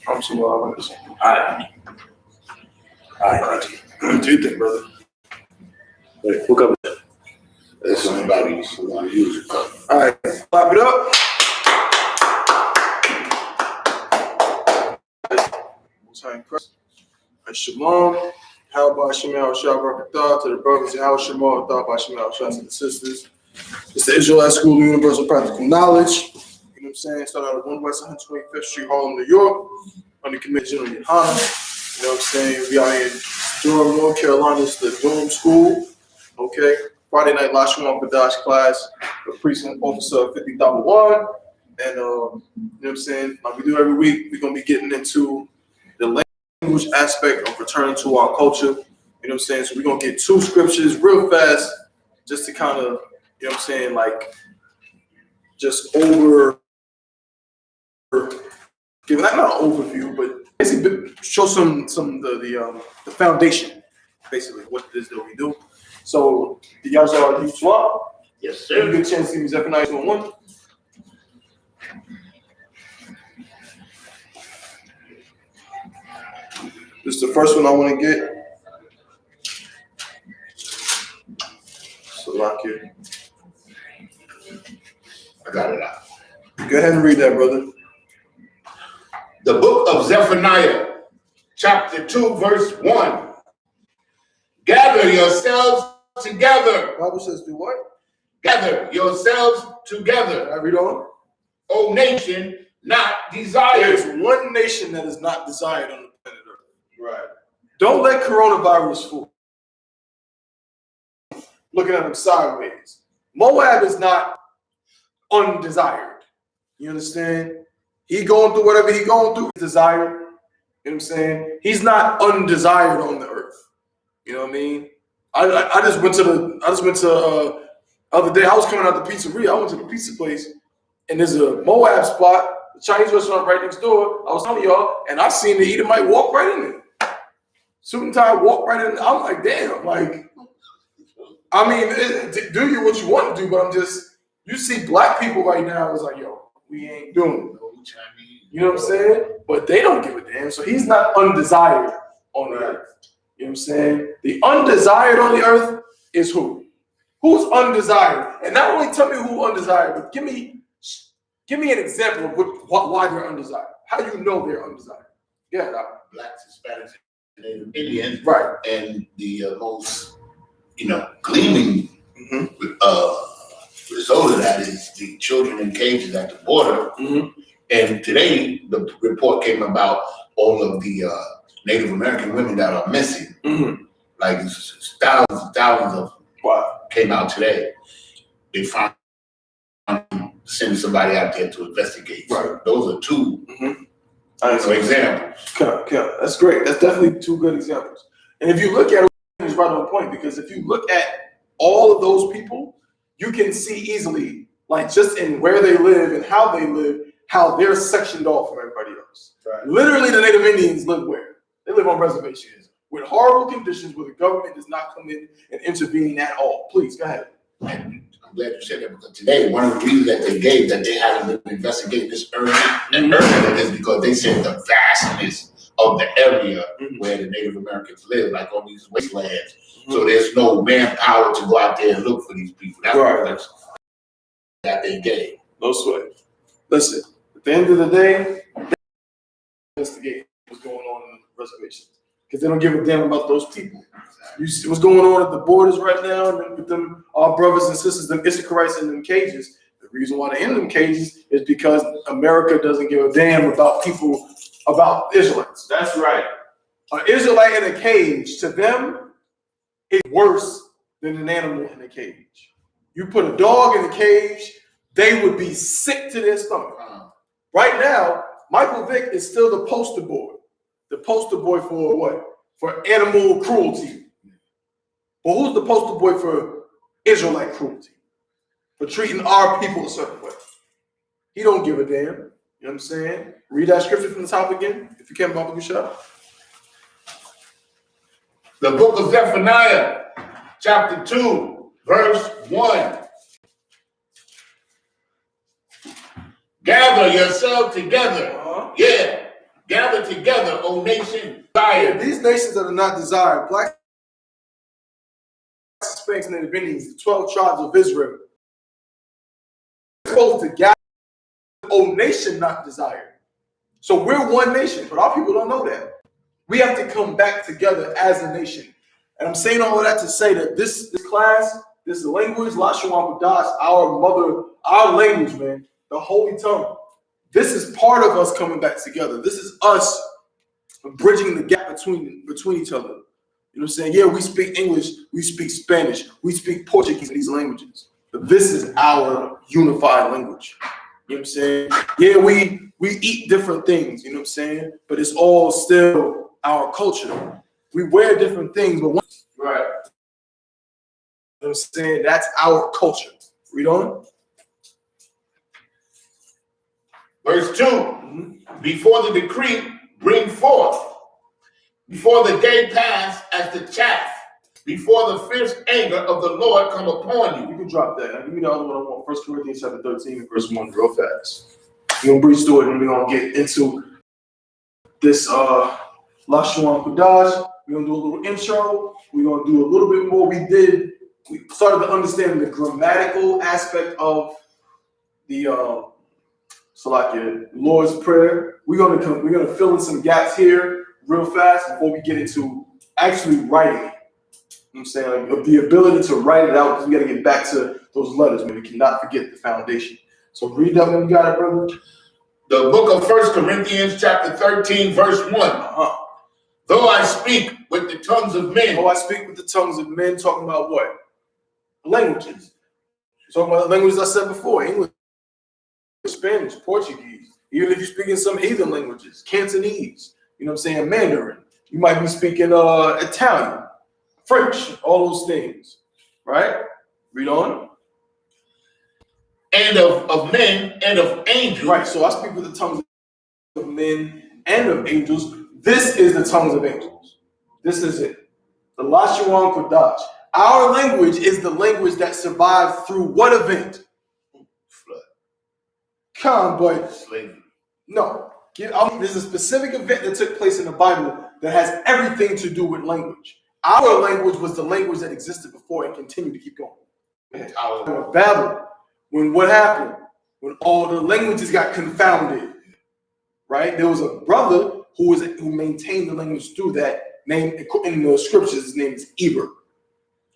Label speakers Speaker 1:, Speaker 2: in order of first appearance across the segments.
Speaker 1: I'm so loud on this.
Speaker 2: All right.
Speaker 1: What do you think, brother?
Speaker 2: Wait, hook up.
Speaker 3: There's somebody who want to use it.
Speaker 1: All right, clap it up. Shalom. How about Shemal Shabbat to the brothers, and how Shemal Shemal to the sisters. It's the Israelite School of Universal Practical Knowledge. You know what I'm saying? Started out at 1 West 125th Street, Harlem, New York, under Committee General Yohana. You know what I'm saying? We out here in Durham, North Carolina. It's the Durham School. Okay. Friday night Lashawan Qadash class for precinct officer 50,1. And you know what I'm saying? Like we do every week, we're gonna be getting into the language aspect of returning to our culture. You know what I'm saying? So we're gonna get 2 scriptures real fast, just to kind of, you know what I'm saying, like just give not an overview, but basically show some the foundation, basically what it is that we do. So the y'all are Isupk.
Speaker 3: Yes, sir.
Speaker 1: Good chance to see me Zephaniah 2:1. This is the first one I want to get. So lock it.
Speaker 3: I got it out.
Speaker 1: Go ahead and read that, brother.
Speaker 3: The book of Zephaniah, chapter 2, verse 1. Gather yourselves together.
Speaker 1: The Bible says do what?
Speaker 3: Gather yourselves together.
Speaker 1: I read on.
Speaker 3: O nation not desired.
Speaker 1: There's one nation that is not desired on the planet Earth.
Speaker 3: Right.
Speaker 1: Don't let coronavirus fool. Looking at them sideways. Moab is not undesired. You understand? He going through whatever he going through is desired. You know what I'm saying? He's not undesired on the earth. You know what I mean? I just went to other day. I was coming out the pizzeria. I went to the pizza place, and there's a Moab spot, the Chinese restaurant right next door. I was telling y'all, and I seen the Edomite walk right in there. Suit and tie, walk right in. I'm like, damn, like, I mean, do you what you want to do, but I'm just, you see black people right now, it's like, yo, we ain't doing it. You know what I'm saying? But they don't give a damn. So he's not undesired on the earth. You know what I'm saying? The undesired on the earth is who? Who's undesired? And not only tell me who undesired, but give me an example of why they're undesired. How do you know they're undesired? Yeah,
Speaker 3: Blacks, Hispanics, and Native Indians.
Speaker 1: right.
Speaker 3: And the most, gleaming result of that is the children in cages at the border.
Speaker 1: Mm-hmm.
Speaker 3: And today, the report came about all of the Native American women that are missing.
Speaker 1: Mm-hmm.
Speaker 3: Like thousands and thousands of them came out today. They found sending somebody out there to investigate.
Speaker 1: Right.
Speaker 3: So those are 2
Speaker 1: Mm-hmm.
Speaker 3: examples.
Speaker 1: Okay. That's great. That's definitely 2 good examples. And if you look at it, it's right on point, because if you look at all of those people, you can see easily, like just in where they live and how they live, how they're sectioned off from everybody else. Right. Literally, the Native Indians live where? They live on reservations with horrible conditions where the government does not come in and intervene at all. Please, go ahead.
Speaker 3: And I'm glad you said that, because today, one of the reasons that they gave that they haven't been investigating this earlier is because they said the vastness of the area where the Native Americans live, like on these wastelands. So there's no manpower to go out there and look for these people. That's right. That they gave.
Speaker 1: No sweat. Listen, at the end of the day, they investigate what's going on in the reservations, because they don't give a damn about those people. You see what's going on at the borders right now with them, our brothers and sisters, them Issacharites in them cages. The reason why they're in them cages is because America doesn't give a damn about people, about Israelites.
Speaker 2: That's right.
Speaker 1: An Israelite in a cage, to them, is worse than an animal in a cage. You put a dog in a cage, they would be sick to their stomach. Right now, Michael Vick is still the poster boy. The poster boy for what? For animal cruelty. But who's the poster boy for Israelite cruelty? For treating our people a certain way. He don't give a damn. You know what I'm saying? Read that scripture from the top again, if you can, Baba Gushah.
Speaker 3: The book of Zephaniah, chapter 2, verse 1. Gather yourself together.
Speaker 1: Uh-huh.
Speaker 3: Yeah. Gather together, O nation,
Speaker 1: Yeah,
Speaker 3: desire.
Speaker 1: these nations that are not desired, blacks, Hispanics, and Native Indians, the 12 tribes of Israel, supposed to gather, O nation not desired. So we're one nation, but our people don't know that. We have to come back together as a nation. And I'm saying all of that to say that this class, this language, Lashawan Qadash, our language, man, the holy tongue, this is part of us coming back together. This is us bridging the gap between each other. You know what I'm saying? Yeah, we speak English, we speak Spanish, we speak Portuguese, these languages. But this is our unified language. You know what I'm saying? Yeah, we eat different things, you know what I'm saying? But it's all still our culture. We wear different things, but right. You know what I'm saying? That's our culture. Read on.
Speaker 3: Verse 2, before the decree bring forth, before the day pass as the chaff, before the fierce anger of the Lord come upon you.
Speaker 1: You can drop that. Give me the other one I want. 1 Corinthians chapter 13, verse 1, real fast. We're going to breeze through it and we're going to get into this Lashawan Qadash. We're going to do a little intro. We're going to do a little bit more. We started to understand the grammatical aspect of the Lord's Prayer. We're gonna fill in some gaps here real fast before we get into actually writing it. You know what I'm saying? Like the ability to write it out, because we got to get back to those letters, man. We cannot forget the foundation. So read that when you got it, brother.
Speaker 3: The book of 1 Corinthians chapter 13, verse 1. Though I speak with the tongues of men.
Speaker 1: Though I speak with the tongues of men, talking about what? Languages. Talking about the languages I said before, English, Spanish, Portuguese. Even if you're speaking some heathen languages, Cantonese, you know what I'm saying, Mandarin. You might be speaking Italian, French, all those things, right? Read on.
Speaker 3: And of men and of angels.
Speaker 1: Right, so I speak with the tongues of men and of angels. This is the tongues of angels. This is it. The Lashawan Qadash. Our language is the language that survived through what event?
Speaker 3: Flood.
Speaker 1: Come, but
Speaker 3: Slavery.
Speaker 1: no. There's a specific event that took place in the Bible that has everything to do with language. Our language was the language that existed before and continued to keep going. Babel. When what happened? When all the languages got confounded, right? There was a brother who maintained the language through that. Name in the scriptures, his name is Eber,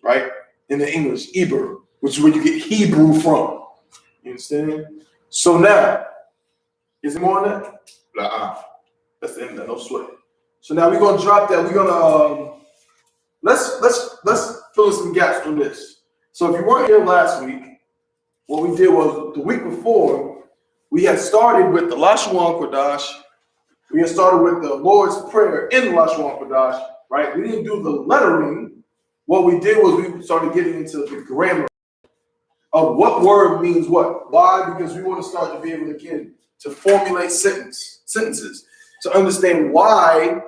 Speaker 1: right? In the English, Eber, which is where you get Hebrew from. You understand? So now, is it more on that? That's the end of that, no sweat. So now we're gonna drop that. We're gonna let's fill in some gaps on this. So if you weren't here last week, what we did was the week before we had started with the Lashawan Qadash. We had started with the Lord's Prayer in the Lashawan Qadash, right? We didn't do the lettering. What we did was we started getting into the grammar of what word means what. Why? Because we want to start to be able to formulate sentences, to understand why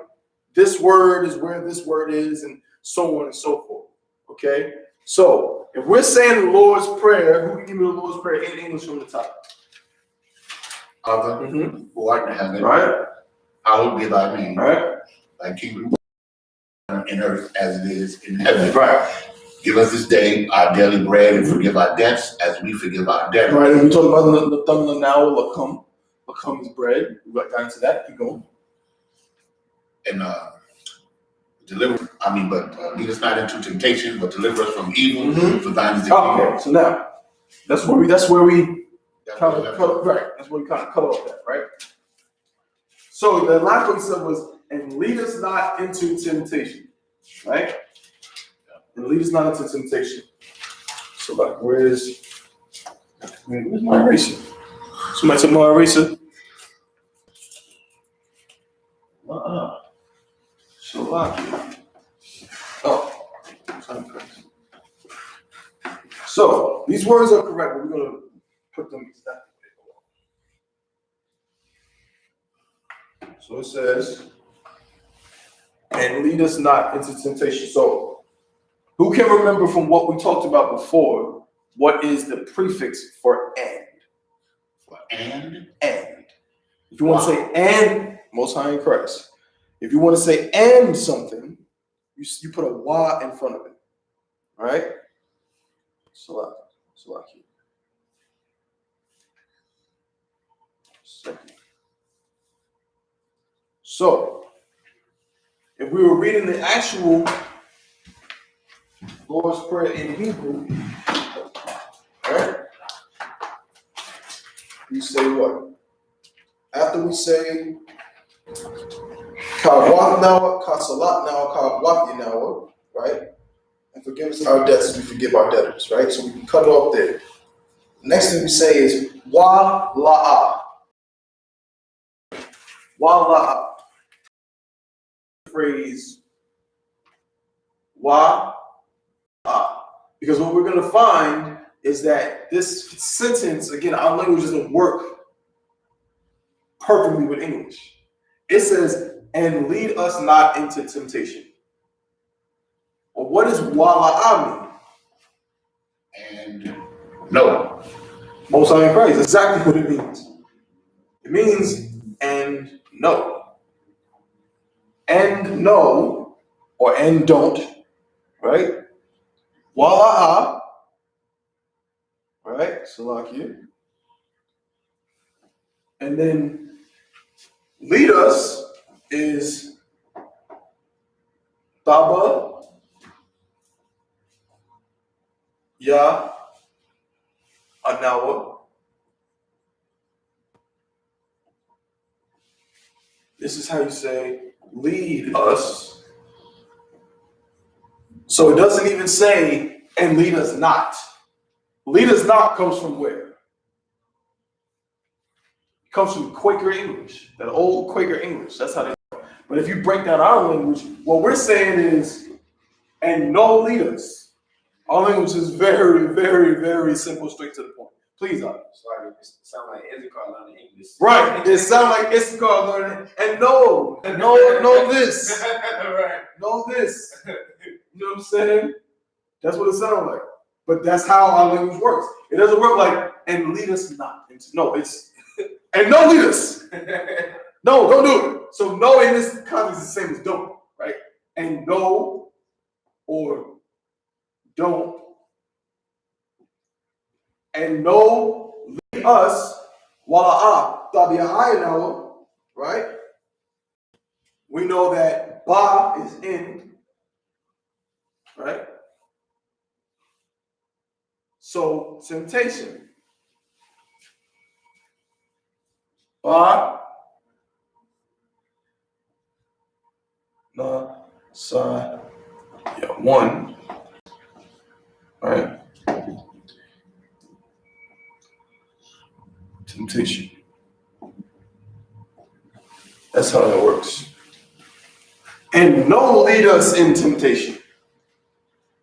Speaker 1: this word is where this word is, and so on and so forth. Okay? So if we're saying the Lord's Prayer, who can give me the Lord's Prayer in English from the top?
Speaker 3: Father, who art in heaven,
Speaker 1: Right?
Speaker 3: hallowed be thy name.
Speaker 1: Right?
Speaker 3: Thy kingdom in earth as it is in heaven.
Speaker 1: Right.
Speaker 3: Give us this day our daily bread and forgive our debts as we forgive our debtors.
Speaker 1: Right, and we talked about the thumb now, Lakum is bread. We got down to that. Keep going.
Speaker 3: And lead us not into temptation, but deliver us from evil. For thine is the kingdom.
Speaker 1: Okay, so now that's where we kind of cut. Right, that's where we kind of cut off that. Right. So the last one he said was, "And lead us not into temptation." Right. And lead us not into temptation. So like, where's my eraser? Somebody took my eraser. So lucky. Oh, so these words are correct, but we're gonna put them exactly. So it says, "And lead us not into temptation." So who can remember from what we talked about before, what is the prefix for and?
Speaker 3: For and?
Speaker 1: And. If you want to say and, Most High in Christ. If you want to say and something, you put a wa in front of it. All right? Salaki. Second. So, if we were reading the actual Lord's Prayer in Hebrew, right? We say what? After we say Kawat Nawa, Kasalat Nawa, Kawat Nawa, right? And forgive us our debts as we forgive our debtors, right? So we can cut it off there. Next thing we say is Wa La'a. Wa La'a. Phrase Wa La'a. Because what we're going to find is that this sentence, again, our language doesn't work perfectly with English. It says, and lead us not into temptation. Well, what does Wa La'a mean?
Speaker 3: And no.
Speaker 1: Most High in Christ. Exactly what it means. It means and no. And no, or and don't, right? Wala'a, right? Salakia. And then lead us is Taba, Ya, Anawa. This is how you say lead us. So it doesn't even say and lead us not. Lead us not comes from where? It comes from Quaker English, that old Quaker English. That's how they. But if you break down our language, what we're saying is, and no lead us. Our language is very, very, very simple, straight to the point. Please,
Speaker 4: Sorry, it sound like Isupk learning English.
Speaker 1: right. It sounds like Isupk learning. And know this.
Speaker 4: Right.
Speaker 1: Know this. You know what I'm saying? That's what it sounds like. But that's how our language works. It doesn't work like, and lead us not into. No, it's, and no lead us. No, don't do it. So no in this context is the same as don't, right? And no or don't. And no lead us wala'a tabi'ayna, right? We know that ba is in, right? So temptation. Ba na sa ya one, right? Temptation. That's how that works. And no lead us in temptation.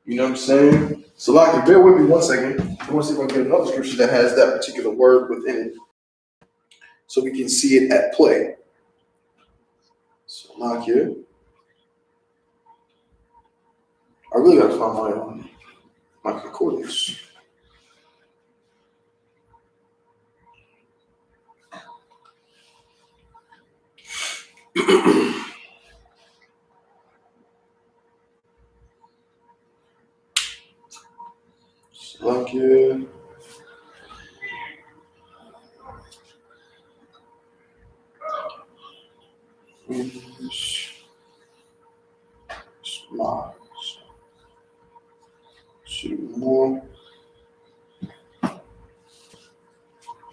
Speaker 1: You know what I'm saying? So, like, bear with me one second. I want to see if I can get another scripture that has that particular word within it, so we can see it at play. So, like here, I really gotta find my concordance. Slovakia. Smart. Shoot more.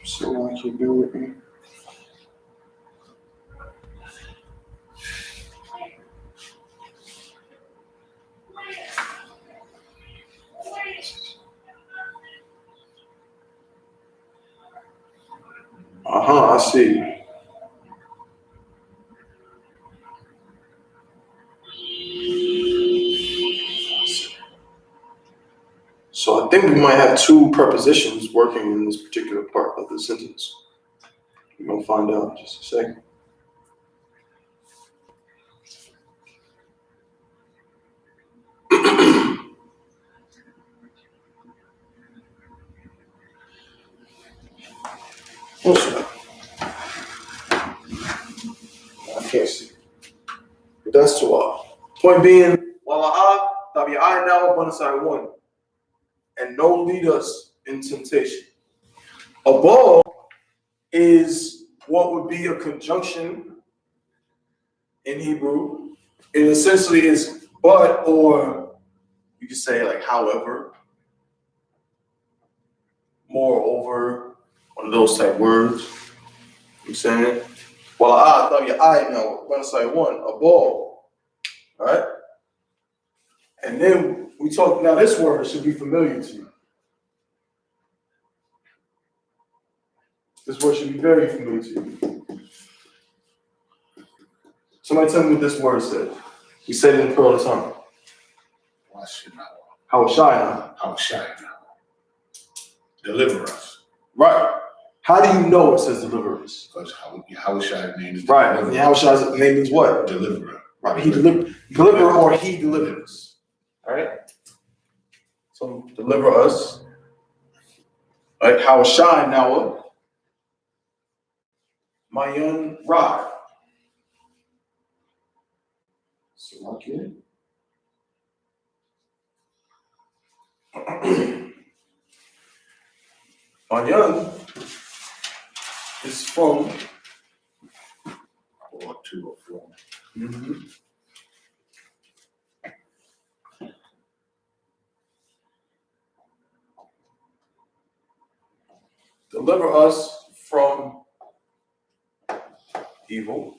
Speaker 1: Slovakia, bear with me. I see. So I think we might have two prepositions working in this particular part of the sentence. We're gonna find out in just a second. Also, That's to all. Point being, Wala'ah, Tabi'ai now Abunasai one, and no lead us in temptation. A ball is what would be a conjunction in Hebrew. It essentially is but, or you could say like however, moreover, one of those type words. You know what I'm saying? Wala'ah, Tabi'ai now Abunasai one, a ball. All right? And then we talk, now this word should be familiar to you. This word should be very familiar to you. Somebody tell me what this word said. We said it in Pearl of Tongue. How shy now.
Speaker 3: Deliver us.
Speaker 1: Right. How do you know it says deliver us?
Speaker 3: Because how shy name is
Speaker 1: Right.
Speaker 3: deliver.
Speaker 1: And how shy's name means what?
Speaker 3: Deliverer.
Speaker 1: Right. He deliver or he delivers. All right. So deliver us. Right. How shy now. Mayan Ra. So okay. Mayan is from
Speaker 3: Or two or four.
Speaker 1: Deliver us from evil.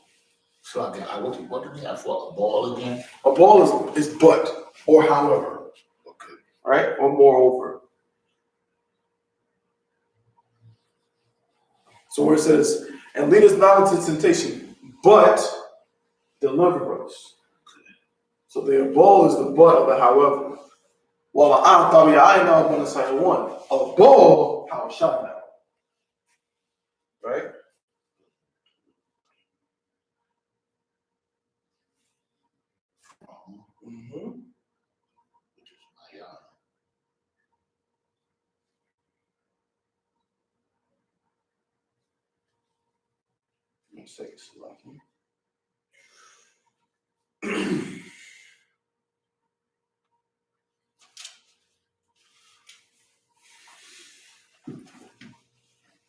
Speaker 3: So what do we have for a ball again?
Speaker 1: A ball is but or however.
Speaker 3: Okay.
Speaker 1: Right? Or moreover. So where it says, and lead us not into temptation, but deliver us. So the ball is the but of the however. Well, I thought I know I'm going to say one. A ball, how shot now. Right? Mm-hmm. Let me say this lucky.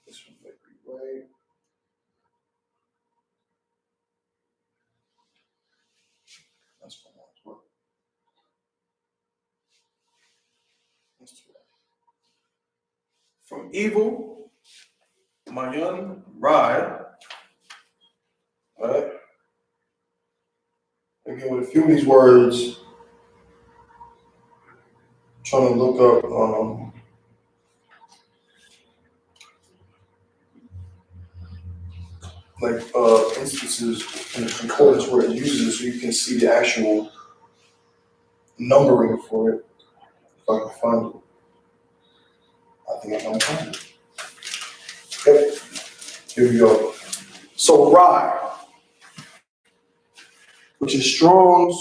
Speaker 1: This one might be right. That's one more. That's two. From evil, Mayan Rai. Right? Again, with a few of these words, trying to look up instances in the concordance where it uses it so you can see the actual numbering for it. If I can find it. I think I can find it. Yep. Here we go. So Rai, which is Strong's,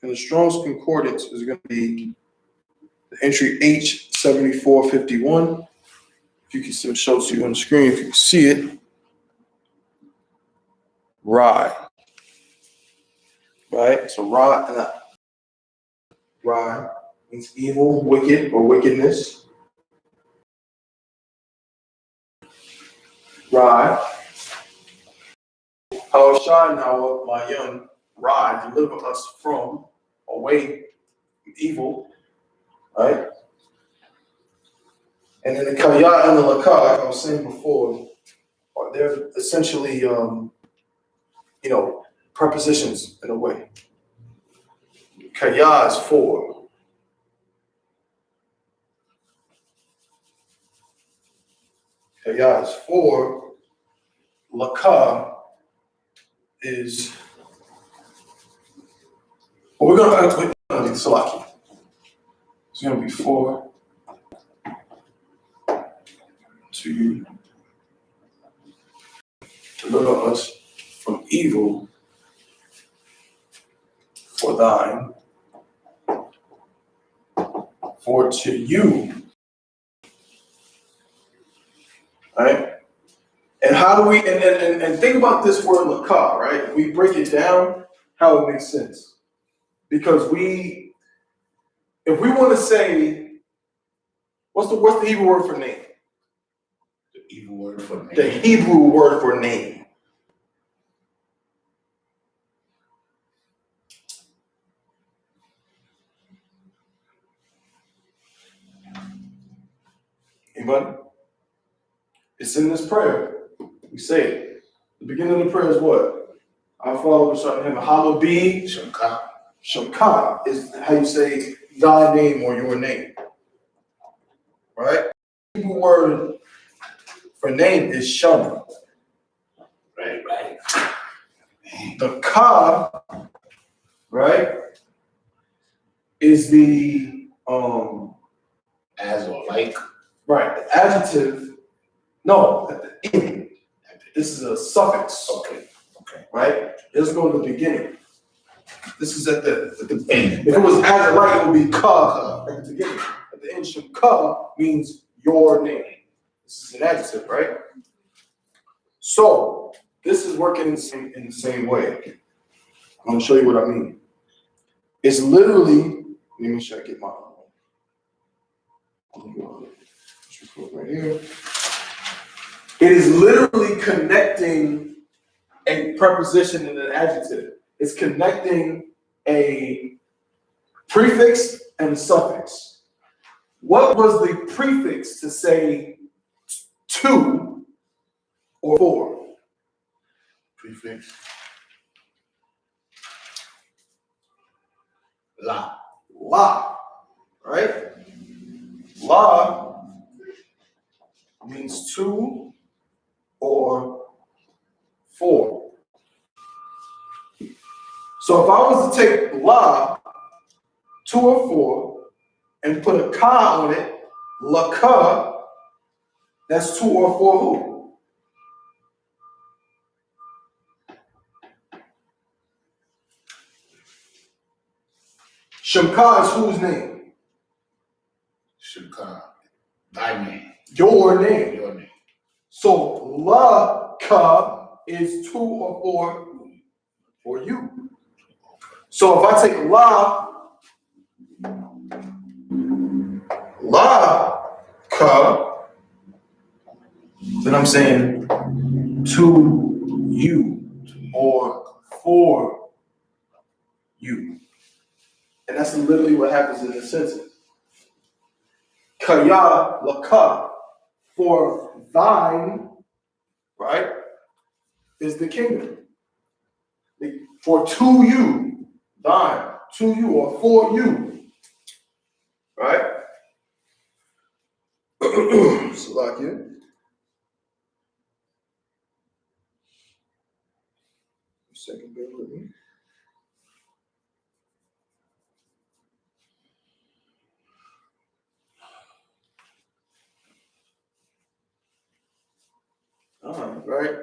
Speaker 1: and the Strong's concordance is going to be the entry H7451. If you can show it to you on the screen, if you can see it. Rai. Right? So Rai means evil, wicked, or wickedness. Rai. How shine now, my young Rai, deliver us from away from evil. Right? And then the Kaya and the Lakah, like I was saying before, they're essentially prepositions in a way. Kaya is for. Kaya is for. Lakah is. Well, we're gonna be Salaki. It's gonna be for to deliver us from evil for thine, for to you. Right? And how do we and think about this word lakah, right? We break it down. how it makes sense. Because if we want to say, what's the Hebrew word for name?
Speaker 3: The Hebrew word for name.
Speaker 1: The Hebrew word for name. Anybody? It's in this prayer. We say it. The beginning of the prayer is what? Our Father which art in heaven, hallowed be
Speaker 3: Shemka.
Speaker 1: Shemka is how you say thy name or your name. Right? The Hebrew word for name is Shem.
Speaker 3: Right.
Speaker 1: The Ka, right, is the
Speaker 3: As or like.
Speaker 1: right, the adjective. No, at the end. This is a suffix.
Speaker 3: Okay.
Speaker 1: Right? Let's go to the beginning. This is at the end. If it was as or like, it would be Ka at the beginning. At the end, Shemka means your name. This is an adjective, right? So this is working in the same way. I'm gonna show you what I mean. It's literally, let me sure I get my right here. It is literally connecting a preposition and an adjective. It's connecting a prefix and a suffix. What was the prefix to say to or for?
Speaker 3: Prefix. La.
Speaker 1: La, right? La means to or for. So if I was to take la, to or for, and put a ka on it, la ka, that's to or for who? Shemka is whose name?
Speaker 3: Shemka. Thy name.
Speaker 1: Your name.
Speaker 3: Your name.
Speaker 1: So la ka is to or for you. So if I take la ka, then I'm saying to you or for you. And that's literally what happens in this sentence. Kaya laka, for thine, right, is the kingdom. For to you, thine, to you or for you, right? Salakia. Second, bear with me. Right?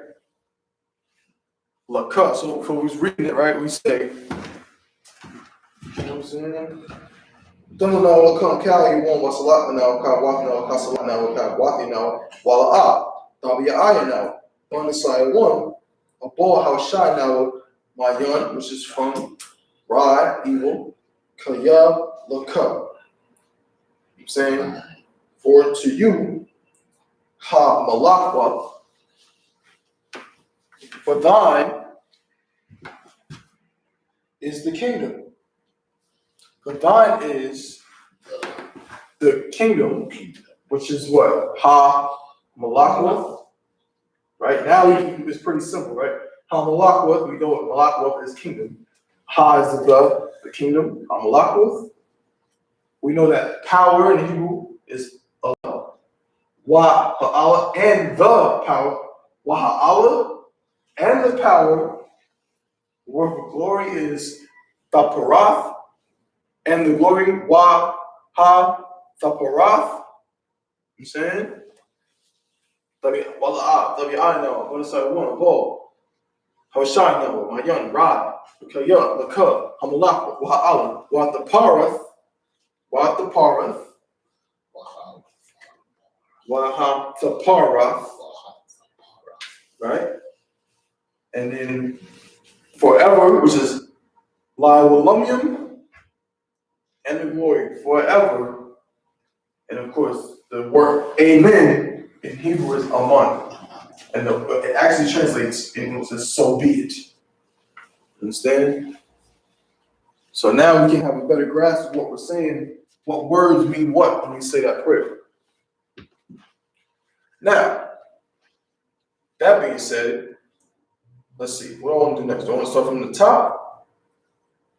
Speaker 1: Laka. So if we was reading it, right, we say, you know what I'm saying? Don't know come Kali won was a lot now, Ka walk now, Kasala now, Ka walking now, while Dabi Aya now, on the side one, a ball how shy now, my yon, which is from Ra, evil, Kaya Laka. I'm saying, for to you, Ha Malakwa, for thine is the kingdom. For thine is the kingdom, which is what? Ha Malakwa. Right now, it's pretty simple, right? Ha Malakwa, we know what Malakwa is kingdom. Ha is the kingdom. Ha Malakwa. We know that power in Hebrew is Allah. Wa Ha'ala and the power. Wa Ha'ala and the power. The word for glory is Taparath. And the glory, Wa Ha Taparath. You saying? Wala now. What is that one? Paul. Hawashai now. Mayan Rad. Kaya Laka. Hamalak. Wa'ala. Wa Taparath. Wa Taparath. Wa Taparath. Right? And then forever, which is La'olam, and the glory forever. And of course, the word amen in Hebrew is aman. And it actually translates in English as so be it. Understand? So now we can have a better grasp of what we're saying, what words mean what when we say that prayer. Now, that being said, let's see, what do I want to do next? Do I want to start from the top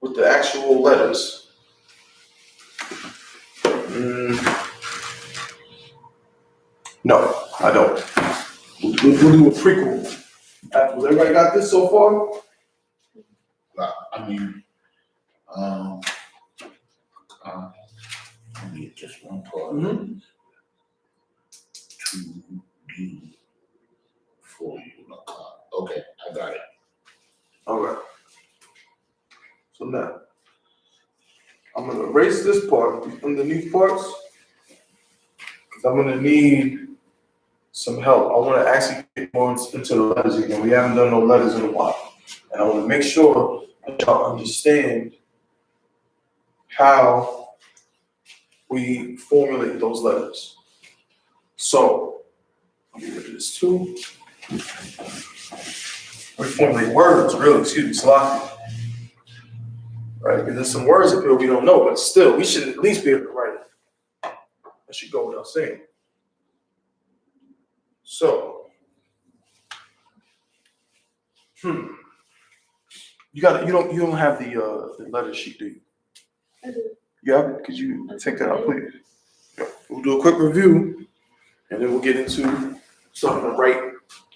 Speaker 1: with the actual letters? No, I don't. We'll do a prequel. Has everybody got this so far?
Speaker 3: I mean, I need just one part.
Speaker 1: Mm-hmm.
Speaker 3: To you, for you. Okay, I got it.
Speaker 1: All right. So now, I'm going to erase this part, these underneath parts, because I'm going to need some help. I want to actually get more into the letters again. We haven't done no letters in a while. And I want to make sure that y'all understand how we formulate those letters. So, I'll get rid of this too. We formulate words, really, excuse me, sloppy. Right? Because there's some words up here we don't know, but still, we should at least be able to write it. That should go without saying. So, you don't have the letter sheet, do you?
Speaker 5: I do.
Speaker 1: You have it? Could you take that out, please? Yeah. We'll do a quick review, and then we'll get into something to write.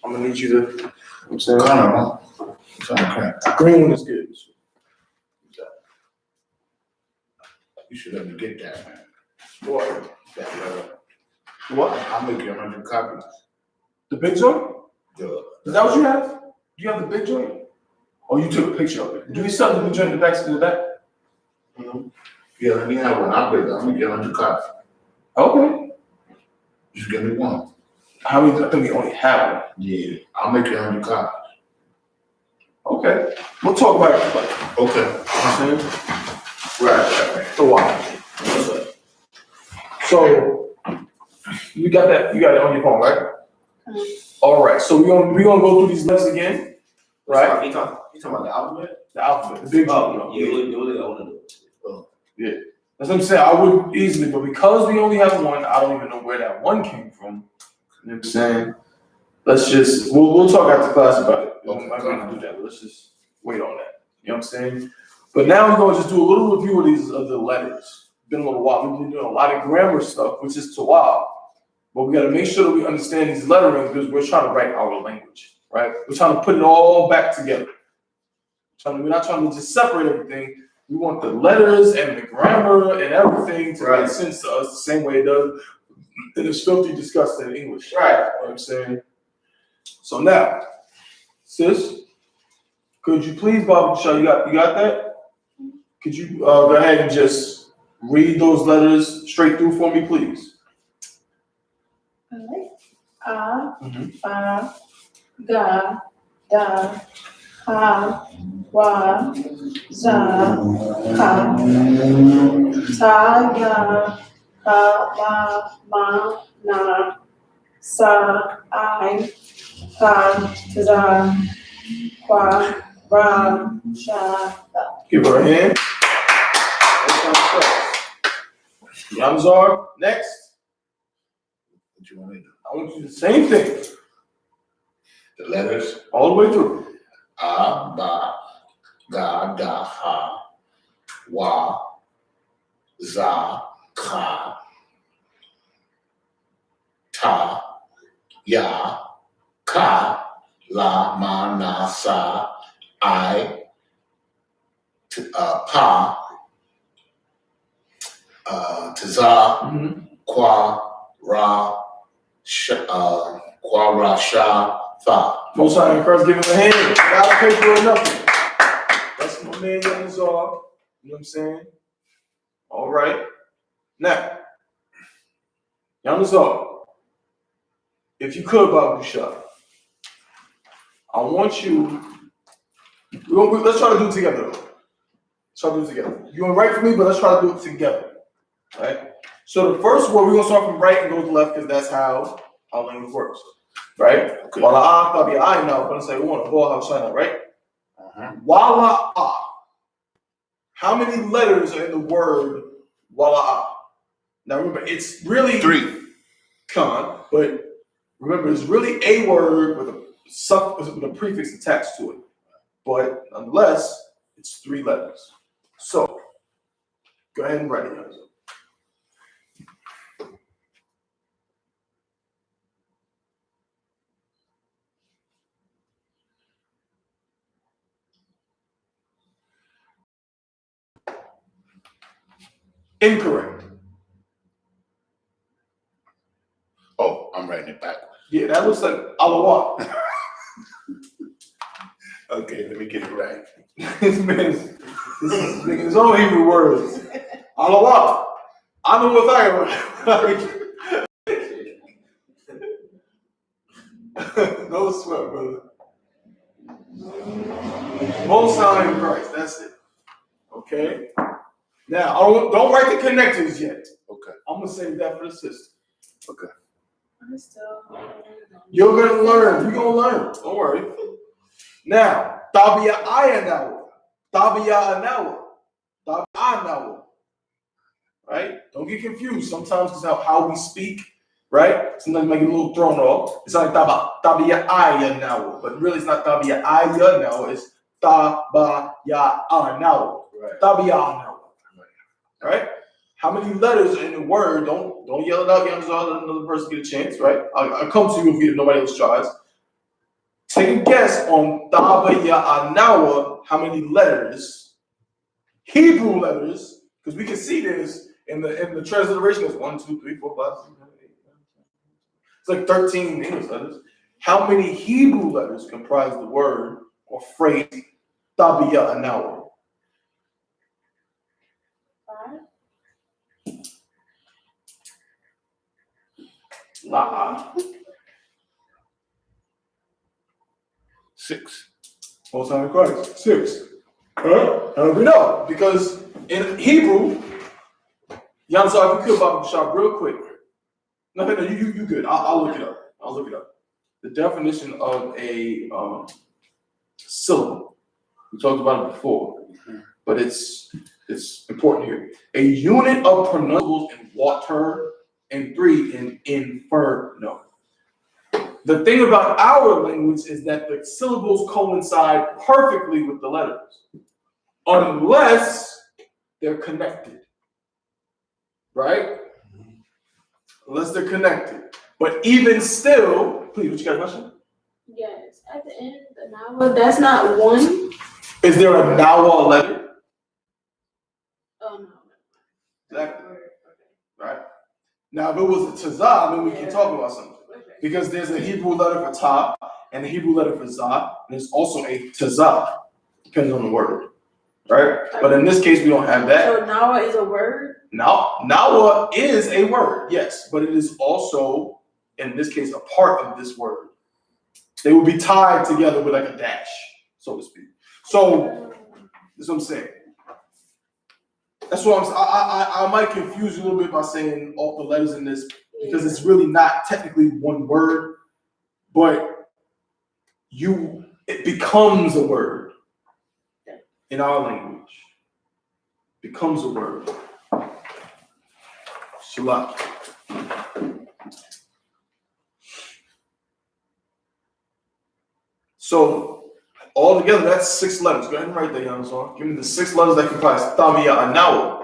Speaker 1: I'm gonna need you to. You know what I'm saying?
Speaker 3: Kind of crap.
Speaker 1: Green one is good.
Speaker 3: You should let me get that, man.
Speaker 1: What?
Speaker 3: That letter.
Speaker 1: What?
Speaker 3: I'll make you 100 copies.
Speaker 1: The big joint?
Speaker 3: Good.
Speaker 1: Is that what you have? Do you have the big joint? Oh, you took a picture of it. Do you sell the big joint in the back to the back?
Speaker 3: Yeah, let me have one. I'm gonna get 100 copies.
Speaker 1: Okay.
Speaker 3: Just give me one.
Speaker 1: How many? I think we only have one.
Speaker 3: Yeah, I'll make you 100 copies.
Speaker 1: Okay. We'll talk about it.
Speaker 3: Okay.
Speaker 1: You know what I'm saying? Right. So why? So you got that? You got it on your phone, right? All right. So we're gonna go through these lists again, right?
Speaker 4: You talking about the alphabet?
Speaker 1: The alphabet, the big
Speaker 4: Oh,
Speaker 1: one.
Speaker 4: yeah, I want to do it.
Speaker 1: Yeah. That's what I'm saying. I would easily, but because we only have one, I don't even know where that one came from. You know what I'm saying? Let's just we'll talk after class about it. I'm not gonna do that. Let's just wait on that. You know what I'm saying? But now we're going to just do a little review of the letters. Been a little while. We've been doing a lot of grammar stuff, which is to wow. But we got to make sure that we understand these letterings because we're trying to write our language, right? We're trying to put it all back together. We're not trying to just separate everything. We want the letters and the grammar and everything to make sense to us the same way it does in this filthy, disgusting English.
Speaker 4: Right.
Speaker 1: You know what I'm saying? So now, sis, could you please, Baba Shah, you got that? Could you go ahead and just read those letters straight through for me, please?
Speaker 5: All right. A, Ba, Ga, Da, Ha, Wa, Za, Ka, Ta, Ya, Ka, La, Ma, Na, Sa, I, Ka, Za, Kwa, Ra, Sha, Da.
Speaker 1: Give her a hand. Yamzar, next.
Speaker 3: What you want me to do?
Speaker 1: I want you to do the same thing,
Speaker 3: The letters.
Speaker 1: all the way through.
Speaker 3: A, Ba, Ga, Da, Ha, Wa, Za, Ka, Ta, Ya, Ka, La, Ma, Na, Sa, I, Pa, Taza, Kwa, Ra, Kwa, Ra, Sha, Fa.
Speaker 1: Most High in Christ, give him a hand. Without paper or nothing. That's my man, Yamzar. You know what I'm saying? All right. Now, Yamzar, if you could, Babu Shah, I want you. Let's try to do it together. try to do it together. You want to write for me, but let's try to do it together. Right? So the first word, we're going to start from right and go to left because that's how our language works. Right?
Speaker 3: Okay.
Speaker 1: Wala'a, tabi'a, now. I'm going to say, right? Wala'a. How many letters are in the word wala'a? Now remember, it's really
Speaker 3: 3.
Speaker 1: but remember, it's really a word with a prefix attached to it. But nonetheless, it's 3 letters. So go ahead and write it down. Incorrect.
Speaker 3: Oh, I'm writing it backwards.
Speaker 1: Yeah, that looks like alawa.
Speaker 3: Okay, let me get it right.
Speaker 1: This nigga, it's all Hebrew words. Alawa. I know what I'm talking about. No sweat, brother. Most High in Christ. That's it. Okay. Now, don't write the connectors yet.
Speaker 3: Okay.
Speaker 1: I'm gonna save that for the system.
Speaker 3: Okay.
Speaker 5: I'm still.
Speaker 1: You're gonna learn. You're gonna learn. Don't worry. Now, tabiya ayanawa. Tabiya anawa. Tabiya anawa. Right? Don't get confused. Sometimes it's how we speak, right? Sometimes you might get a little thrown off. It's like tabiya ayanawa, but really it's not tabiya ayanawa. It's tabiya anawa.
Speaker 3: Right.
Speaker 1: Tabiya anawa. Right? How many letters are in the word? Don't yell it out, young, so let another person get a chance, right? I'll come to you if nobody else tries. Take a guess on tabiya anawa, how many letters, Hebrew letters, because we can see this in the transliteration. It's 1, 2, 3, 4, 5, 6, 7, 8, 9, 10. It's like 13 English letters. How many Hebrew letters comprise the word or phrase tabiya anawa?
Speaker 5: 5.
Speaker 1: La.
Speaker 3: 6.
Speaker 1: Most High in Christ. 6. How do we know? Because in Hebrew, Yamsa, if you could, Baba Shah, real quick. No, you good. I'll look it up. I'll look it up. The definition of a syllable. We talked about it before, but it's important here. A unit of pronunciables in water, and 3 in inferno. The thing about our language is that the syllables coincide perfectly with the letters, unless they're connected, right? Unless they're connected. But even still, please, what you got a question?
Speaker 5: Yes. At the end, the nawa, that's not 1.
Speaker 1: Is there a nawa letter?
Speaker 5: Oh, no.
Speaker 1: Exactly. Right? Now, if it was a tazah, then we can talk about something. Because there's a Hebrew letter for ta and a Hebrew letter for za, and there's also a tazah, depending on the word. Right? But in this case, we don't have that.
Speaker 5: So nawa is a word?
Speaker 1: Nawa is a word, yes, but it is also, in this case, a part of this word. They will be tied together with like a dash, so to speak. So, that's what I'm saying. That's what I might confuse you a little bit by saying all the letters in this, because it's really not technically one word, but it becomes a word in our language. Becomes a word. Shalak. So all together, that's 6 letters. Go ahead and write that, young song. Give me the 6 letters that comprise tabiya anawa.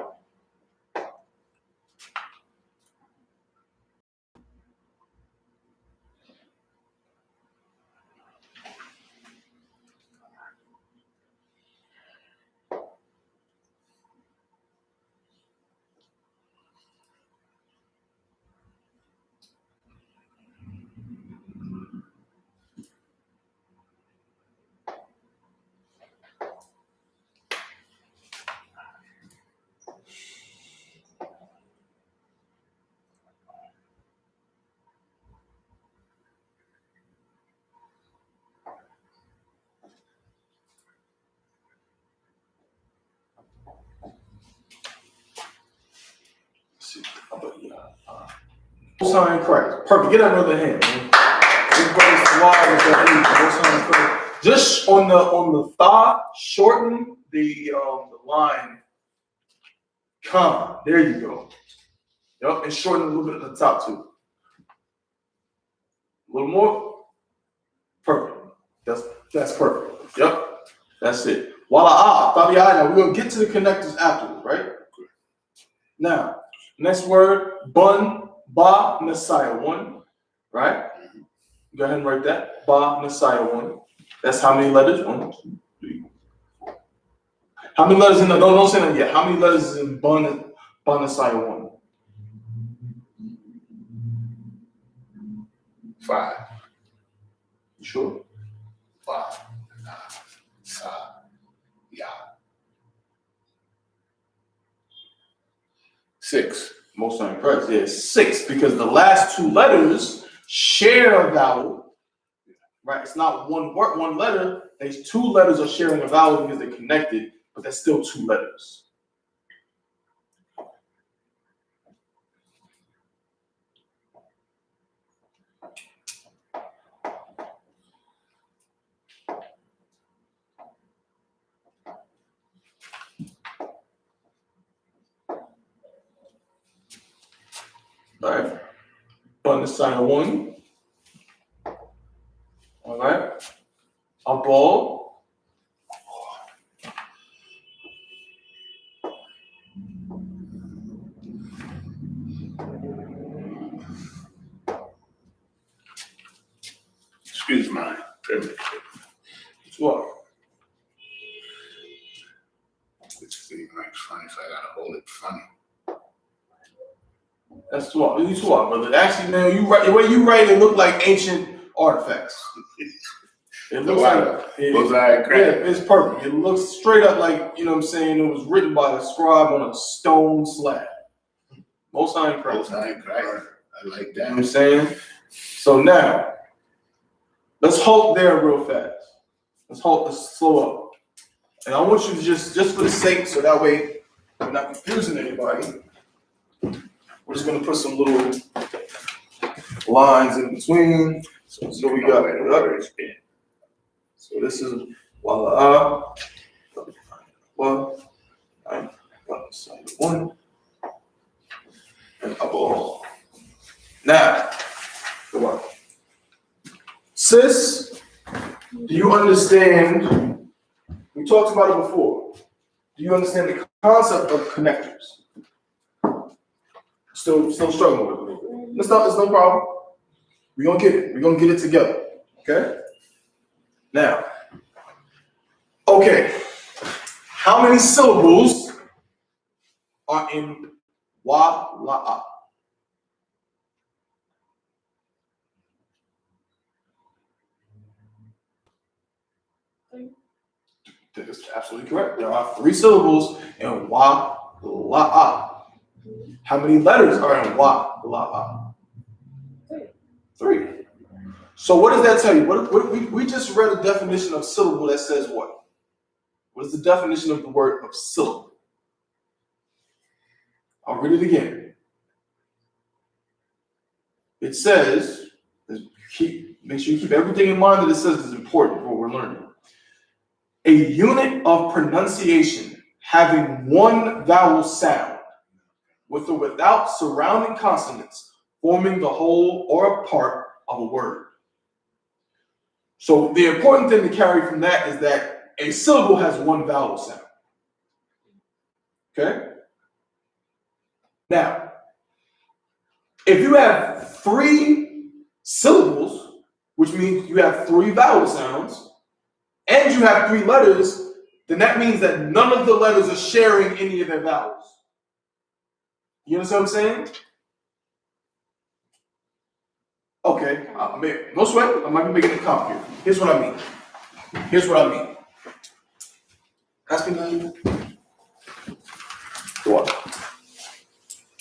Speaker 1: Sign Christ. Perfect. Get that brother hand, man. This brother's wild with that energy. Most High in Christ. Just on the thigh, shorten the line. Come. There you go. Yep, and shorten a little bit at the top too. A little more. Perfect. That's perfect. Yep. That's it. Now we're gonna get to the connectors afterwards, right? Now, next word, bun, ba, Messiah, one, right? Go ahead and write that. Ba, Messiah, one. That's how many letters? 1, 2, 3, 4. How many letters in the, don't say that yet. How many letters is in bun, Messiah, one?
Speaker 3: 5.
Speaker 1: You sure?
Speaker 3: 5. Sa. Ya. 6.
Speaker 1: Most High in Christ, yeah, 6, because the last 2 letters share a vowel, right? It's not one word, one letter. These 2 letters are sharing a vowel because they're connected, but that's still 2 letters. All right, on the side of 1. All right, a ball.
Speaker 3: Excuse my privilege.
Speaker 1: It's what?
Speaker 3: Which seems like funny, so I gotta hold it funny.
Speaker 1: That's what. You what, brother? Actually, man, you write the way you write it look like ancient artifacts. It looks
Speaker 3: Mosaic craft.
Speaker 1: it's perfect. It looks straight up like, you know what I'm saying, it was written by a scribe on a stone slab. Most High in Christ.
Speaker 3: Mosaic craft. I like
Speaker 1: You know what I'm
Speaker 3: that.
Speaker 1: saying? So now, let's halt there real fast. Let's slow up. And I want you to just for the sake, so that way we're not confusing anybody, we're just gonna put some little lines in between. So we got it. So this is wala, one, and a ball. Now, come on. Sis, do you understand? We talked about it before. Do you understand the concept of connectors? Still struggling with it. It's no problem. We're gonna get it. We're gonna get it together. Okay? Now, okay. How many syllables are in wa la a? That is absolutely correct. There are 3 syllables in wa la a. How many letters are in wa la a? 3. So what does that tell you? We just read a definition of syllable that says what? What is the definition of the word of syllable? I'll read it again. It says, make sure you keep everything in mind that it says is important for what we're learning. A unit of pronunciation having one vowel sound with or without surrounding consonants forming the whole or a part of a word. So the important thing to carry from that is that a syllable has one vowel sound. Okay? Now, if you have 3 syllables, which means you have 3 vowel sounds, and you have 3 letters, then that means that none of the letters are sharing any of their vowels. You understand what I'm saying? Okay, no sweat. I might be making it complicated. Here's what I mean. Ask me now. Go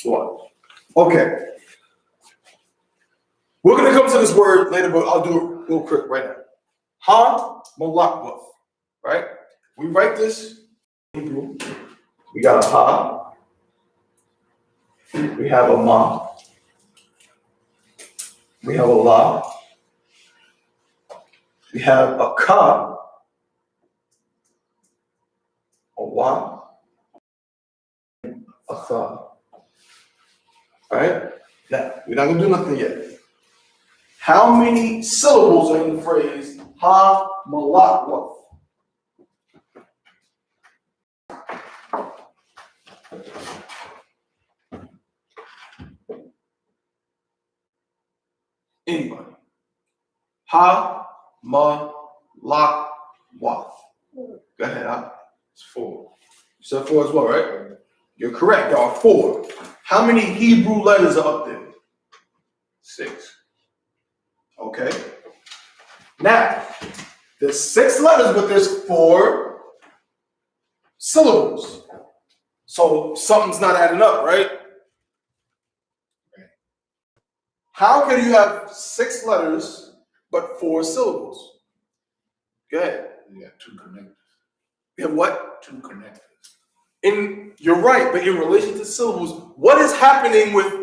Speaker 1: on. Okay. We're gonna come to this word later, but I'll do it real quick right now. Ha malakmuf, right? We write this in Hebrew. We got a ha. We have a ma. We have a la. We have a ka, a wa, a tha. All right? Now, we're not going to do nothing yet. How many syllables are in the phrase ha malak wa? Anybody? Ha malak wa. Go ahead, huh? It's 4. You said 4 as well, right? You're correct. There are 4. How many Hebrew letters are up there? 6. Okay. Now, there's 6 letters, but there's 4 syllables. So something's not adding up, right? How can you have 6 letters but 4 syllables? Go ahead.
Speaker 3: We got 2 connectors.
Speaker 1: We have what?
Speaker 3: 2 connectors.
Speaker 1: You're right, but in relation to syllables, what is happening with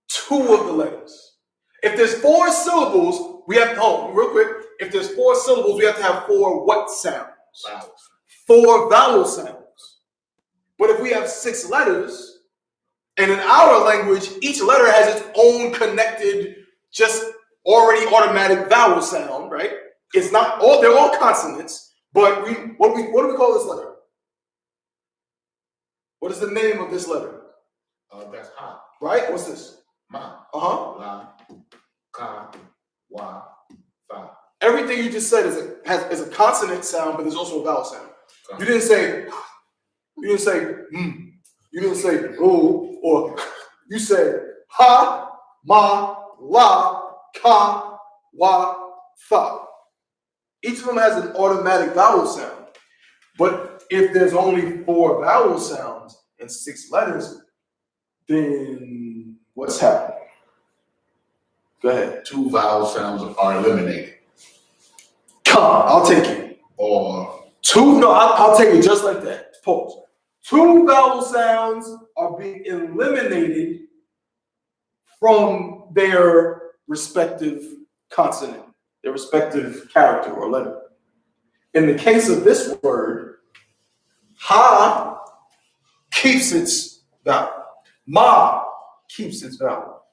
Speaker 1: 2 of the letters? If there's 4 syllables, we have to, real quick, if there's 4 syllables, we have to have 4 what sounds?
Speaker 3: Vowels.
Speaker 1: 4 vowel sounds. But if we have 6 letters, and in our language, each letter has its own connected, just already automatic vowel sound, right? It's not all, they're all consonants, but what do we call this letter? What is the name of this letter?
Speaker 3: That's ha.
Speaker 1: Right? What's this?
Speaker 3: Ma.
Speaker 1: Uh-huh.
Speaker 3: La. Ka. Wa. Fa.
Speaker 1: Everything you just said is a consonant sound, but there's also a vowel sound. You didn't say you didn't say oh, or you said ha, ma, la, ka, wa, fa. Each of them has an automatic vowel sound. But if there's only 4 vowel sounds and 6 letters, then what's happening? Go ahead.
Speaker 3: 2 vowel sounds are eliminated.
Speaker 1: Come on, I'll take it.
Speaker 3: Or
Speaker 1: 2, no, I'll take it just like that. Pause. 2 vowel sounds are being eliminated from their respective consonant, their respective character or letter. In the case of this word, ha keeps its vowel. Ma keeps its vowel.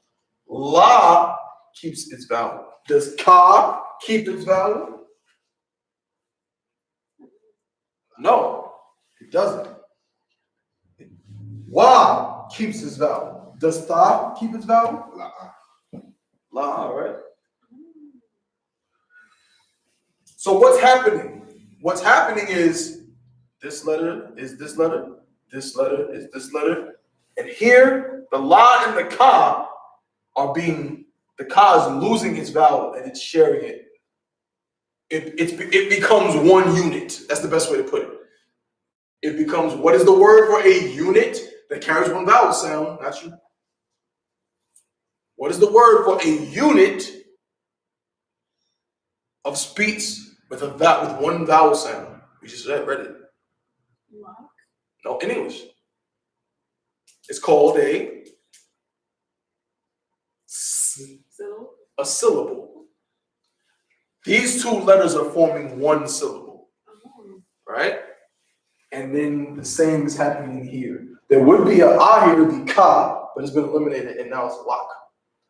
Speaker 1: La keeps its vowel. Does ka keep its vowel? No, it doesn't. Wa keeps its vowel. Does tha keep its vowel?
Speaker 3: la.
Speaker 1: La, right? So what's happening? What's happening is this letter is this letter, this letter is this letter, and here the la and the ka are the ka is losing its vowel and it's sharing it. It becomes one unit. That's the best way to put it. It becomes, what is the word for a unit that carries one vowel sound? Not you. What is the word for a unit of speech with one vowel sound? We just read it.
Speaker 5: Lock.
Speaker 1: No, in English. It's called a syllable. These 2 letters are forming one syllable, right? And then the same is happening here. There would be a ah here to be ka, but it's been eliminated and now it's lak.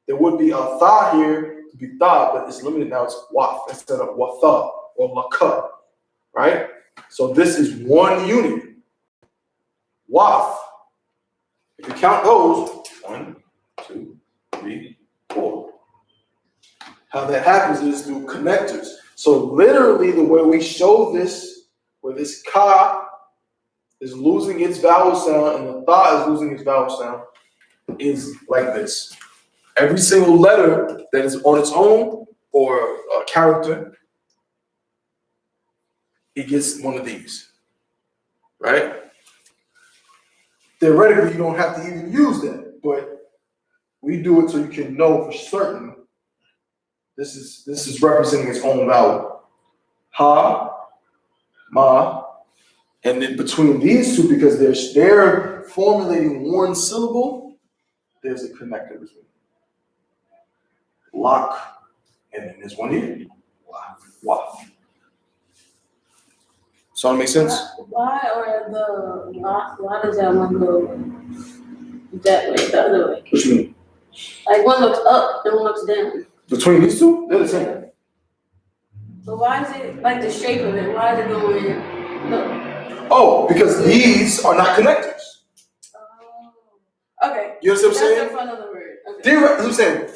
Speaker 1: There would be a tha here to be tha, but it's limited now, it's waf instead of watha or laka, right? So this is one unit. Waf. If you count those, 1, 2, 3, 4. How that happens is through connectors. So literally the way we show this, where this ka is losing its vowel sound and the tha is losing its vowel sound, is like this. Every single letter that is on its own or a character, it gets one of these, right? Theoretically, you don't have to even use that, but we do it so you can know for certain this is representing its own vowel. Ha, ma, and then between these 2, because they're formulating one syllable, there's a connector between them. lock, and then there's one here. Waf. So that makes sense?
Speaker 5: Why does that one go that way, the other way?
Speaker 1: What you mean?
Speaker 5: Like one looks up and one looks down.
Speaker 1: Between these two, they're the same.
Speaker 5: So why is it like the shape of it? Why is it going up?
Speaker 1: Oh, because these are not connectors.
Speaker 5: Oh. Okay.
Speaker 1: You understand what I'm saying?
Speaker 5: That's the front of the word. Okay.
Speaker 1: I'm saying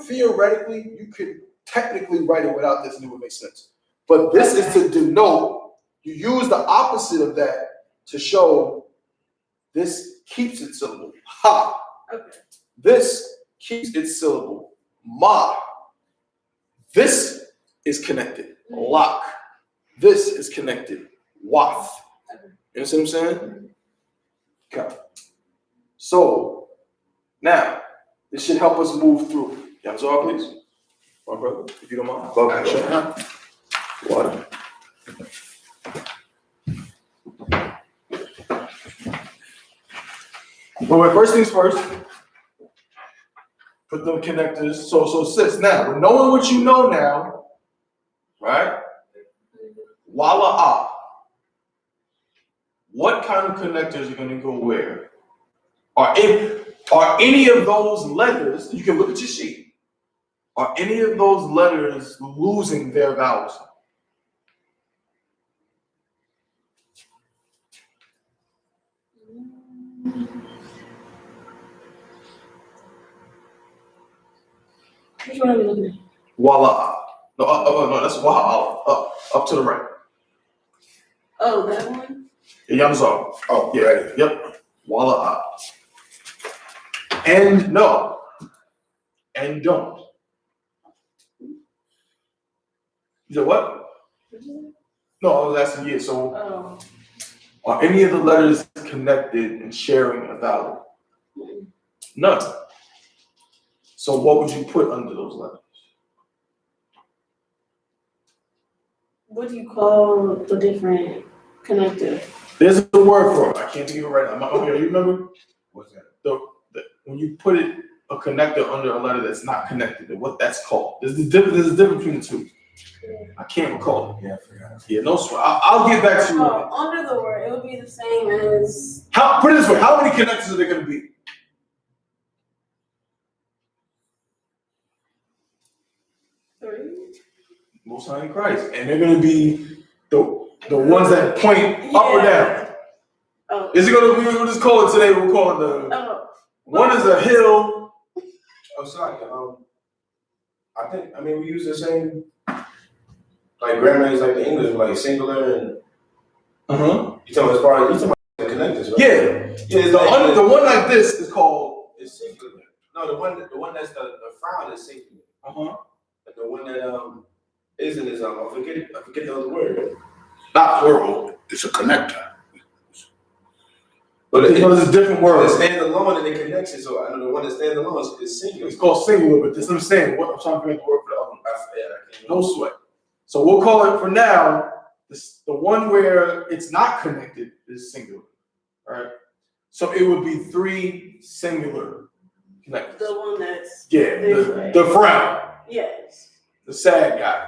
Speaker 1: theoretically, you could technically write it without this and it would make sense. But this is to denote, you use the opposite of that to show this keeps its syllable. Ha.
Speaker 5: Okay.
Speaker 1: This keeps its syllable. Ma. This is connected. Lock. This is connected. Waf. You understand what I'm saying? Okay. So now this should help us move through. Yamzar, please. My brother, if you don't mind. Go ahead. Water. Well, first things first. Put the connectors. So sis, now, with knowing what you know now, right? Walla. What kind of connectors are going to go where? Are any of those letters, you can look at your sheet, are any of those letters losing their vowels?
Speaker 5: Which one are we looking at?
Speaker 1: Walla. No, that's Waha. Up to the right.
Speaker 5: Oh, that one?
Speaker 1: Yamzar.
Speaker 3: Oh,
Speaker 1: Yeah,
Speaker 3: right.
Speaker 1: yep. Walla. And no. And don't. You said what? No, I was asking you. So,
Speaker 5: Oh.
Speaker 1: are any of the letters connected and sharing a vowel? None. So, what would you put under those letters?
Speaker 5: What do you call the different connector?
Speaker 1: There's a word for it. I can't think of it right now. Okay, you remember?
Speaker 3: What's that?
Speaker 1: When you put a connector under a letter that's not connected, what that's called. There's a difference between the two. I can't recall it.
Speaker 3: Yeah, I forgot.
Speaker 1: Yeah, no sweat. I'll get back to you.
Speaker 5: Oh, under the word, it would be the same as.
Speaker 1: Put it this way, how many connectors are there going to be?
Speaker 5: 3.
Speaker 1: Most High in Christ. And they're going to be the ones that point up or down.
Speaker 5: Oh.
Speaker 1: Is it going to be, we'll just call it today, we'll call it the,
Speaker 5: Oh.
Speaker 1: one is a hill.
Speaker 2: I'm sorry. We use the same, like grammar is like the English, like singular and. You talking as far as you talking about the connectors, right?
Speaker 1: Yeah.
Speaker 2: Yeah.
Speaker 1: The one like this is called.
Speaker 2: It's singular. No, the one that's the frown is singular. But the one that isn't is I forget the other word.
Speaker 1: Not plural.
Speaker 3: It's a connector.
Speaker 2: But
Speaker 1: It's a different
Speaker 2: it
Speaker 1: word.
Speaker 2: stands alone and it connects it. So I know the one that stands alone is singular.
Speaker 1: It's called singular, but this I'm saying, what I'm trying to make the word for the other one.
Speaker 2: I can't
Speaker 1: No sweat. So we'll call it for now, the one where it's not connected is singular. All right. So it would be 3 singular connectors.
Speaker 5: The one that's.
Speaker 1: Yeah,
Speaker 5: this way.
Speaker 1: the frown,
Speaker 5: Yes.
Speaker 1: the sad guy.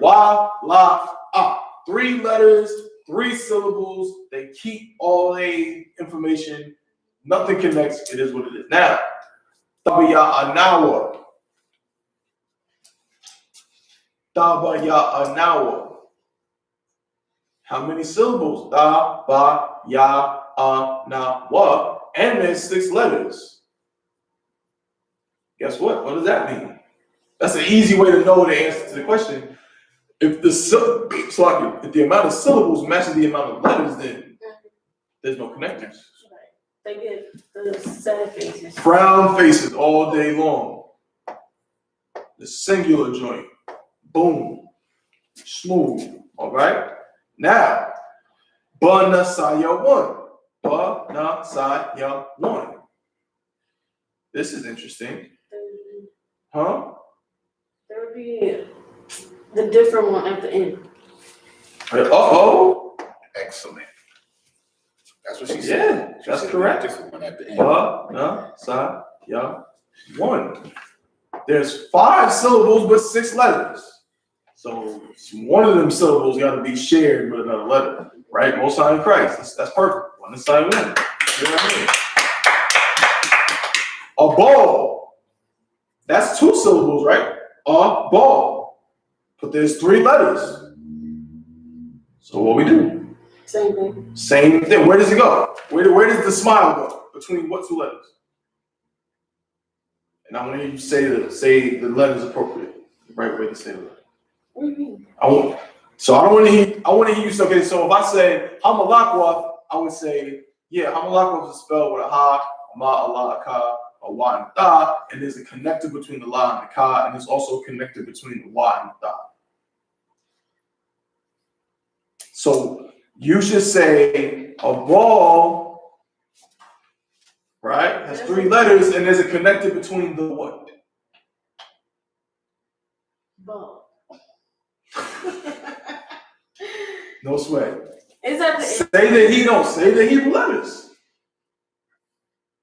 Speaker 1: Wa, la, ah. 3 letters, 3 syllables. They keep all the information. Nothing connects. It is what it is. Now, Tabaya Anawa. Tabaya Anawa. How many syllables? Tabaya Anawa. And there's 6 letters. Guess what? What does that mean? That's an easy way to know the answer to the question. If the amount of syllables matches the amount of letters, then there's no connectors.
Speaker 5: Right. They get the sad faces.
Speaker 1: Frown faces all day long. The singular joint. Boom. Smooth. All right? Now, Banasaya 1. Banasaya 1. This is interesting. Huh?
Speaker 5: There would be the different one at the end.
Speaker 1: Uh-oh.
Speaker 3: Excellent. That's what she said.
Speaker 1: Yeah, that's correct.
Speaker 3: Different one at the end.
Speaker 1: Banasaya 1. There's 5 syllables but 6 letters. So one of them syllables got to be shared with another letter, right? Most High in Christ. That's perfect. One inside one. You know what I mean? A ball. That's 2 syllables, right? A ball. But there's 3 letters. So what we do?
Speaker 5: Same thing.
Speaker 1: Same thing. Where does it go? Where does the smile go? Between what 2 letters? And I want to hear you say the letters appropriate. The right way to say the letter.
Speaker 5: What do you mean?
Speaker 1: I want to hear you say, okay, so if I say Hamalakwa, I would say, yeah, Hamalakwa is spelled with a ha, a ma, a la, a ka, a wa, and a ta, and there's a connector between the la and the ka, and there's also a connector between the wa and the ta. So you should say a ball, right, has 3 letters, and there's a connector between the what?
Speaker 5: Ball.
Speaker 1: No sweat.
Speaker 5: Is that the
Speaker 1: Say the Hebrew letters.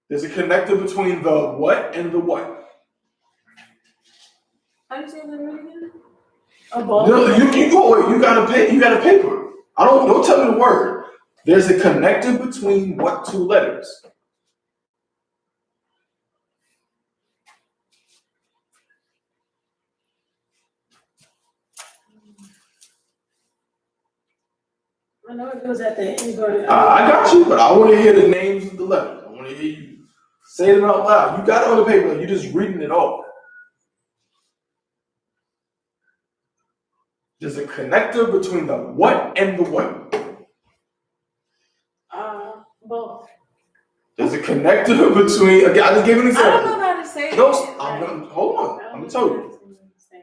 Speaker 1: There's a connector between the what and the what.
Speaker 5: how do you say that word again? A ball?
Speaker 1: No, you go away. You got a paper. Don't tell me the word. There's a connector between what 2 letters?
Speaker 5: I know it goes at the end, but
Speaker 1: I got you, but I want to hear the names of the letters. I want to hear you say them out loud. You got it on the paper. You're just reading it off. There's a connector between the what and the what.
Speaker 5: both.
Speaker 1: There's a connector between. Again, I just gave an
Speaker 5: I
Speaker 1: example.
Speaker 5: don't know how to say
Speaker 1: No,
Speaker 5: it.
Speaker 1: hold on. I'm gonna tell you.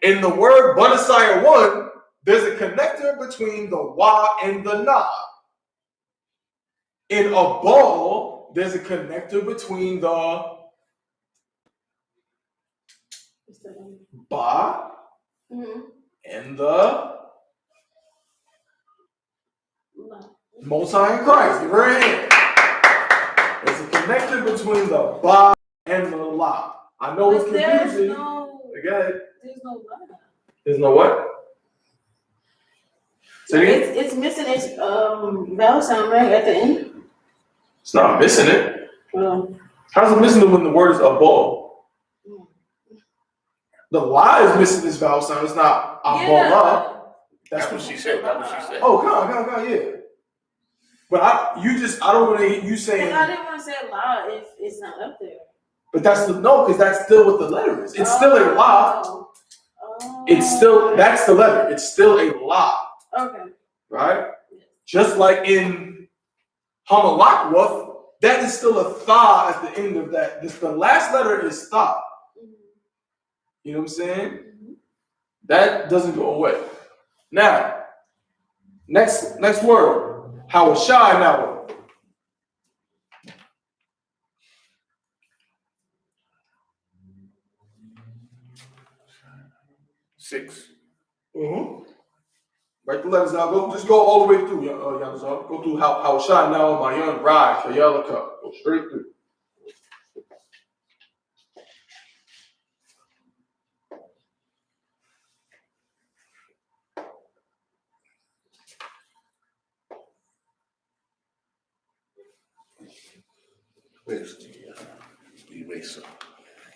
Speaker 1: In the word Bunasaya 1, there's a connector between the wa and the na. In a ball, there's a connector between the ba and the Most High in Christ. Give her a hand. There's a connector between the ba and the la. I know it's confusing. Go ahead.
Speaker 5: There's no la.
Speaker 1: There's no what?
Speaker 5: It's missing its vowel sound right at the end.
Speaker 1: It's not missing it.
Speaker 5: Well,
Speaker 1: How's it missing it when the word is a ball? The la is missing this vowel sound. It's not a ball.
Speaker 3: That's what she said. That's what she said.
Speaker 1: Oh, come on, yeah. But I don't want to hear you saying.
Speaker 5: I didn't want to say la if it's not up there.
Speaker 1: But because that's still what the letter is. It's still a la. That's the letter. It's still a la.
Speaker 5: Okay.
Speaker 1: Right? Just like in Hamalakwa, that is still a tha at the end of that. The last letter is tha. You know what I'm saying? That doesn't go away. Now, next word. Hawashai now.
Speaker 3: 6.
Speaker 1: Write the letters out. Just go all the way through, Yanazar. Go through Hawashai now, Mayan, Rai, Kayalaka. Go straight through.
Speaker 3: Where's the eraser?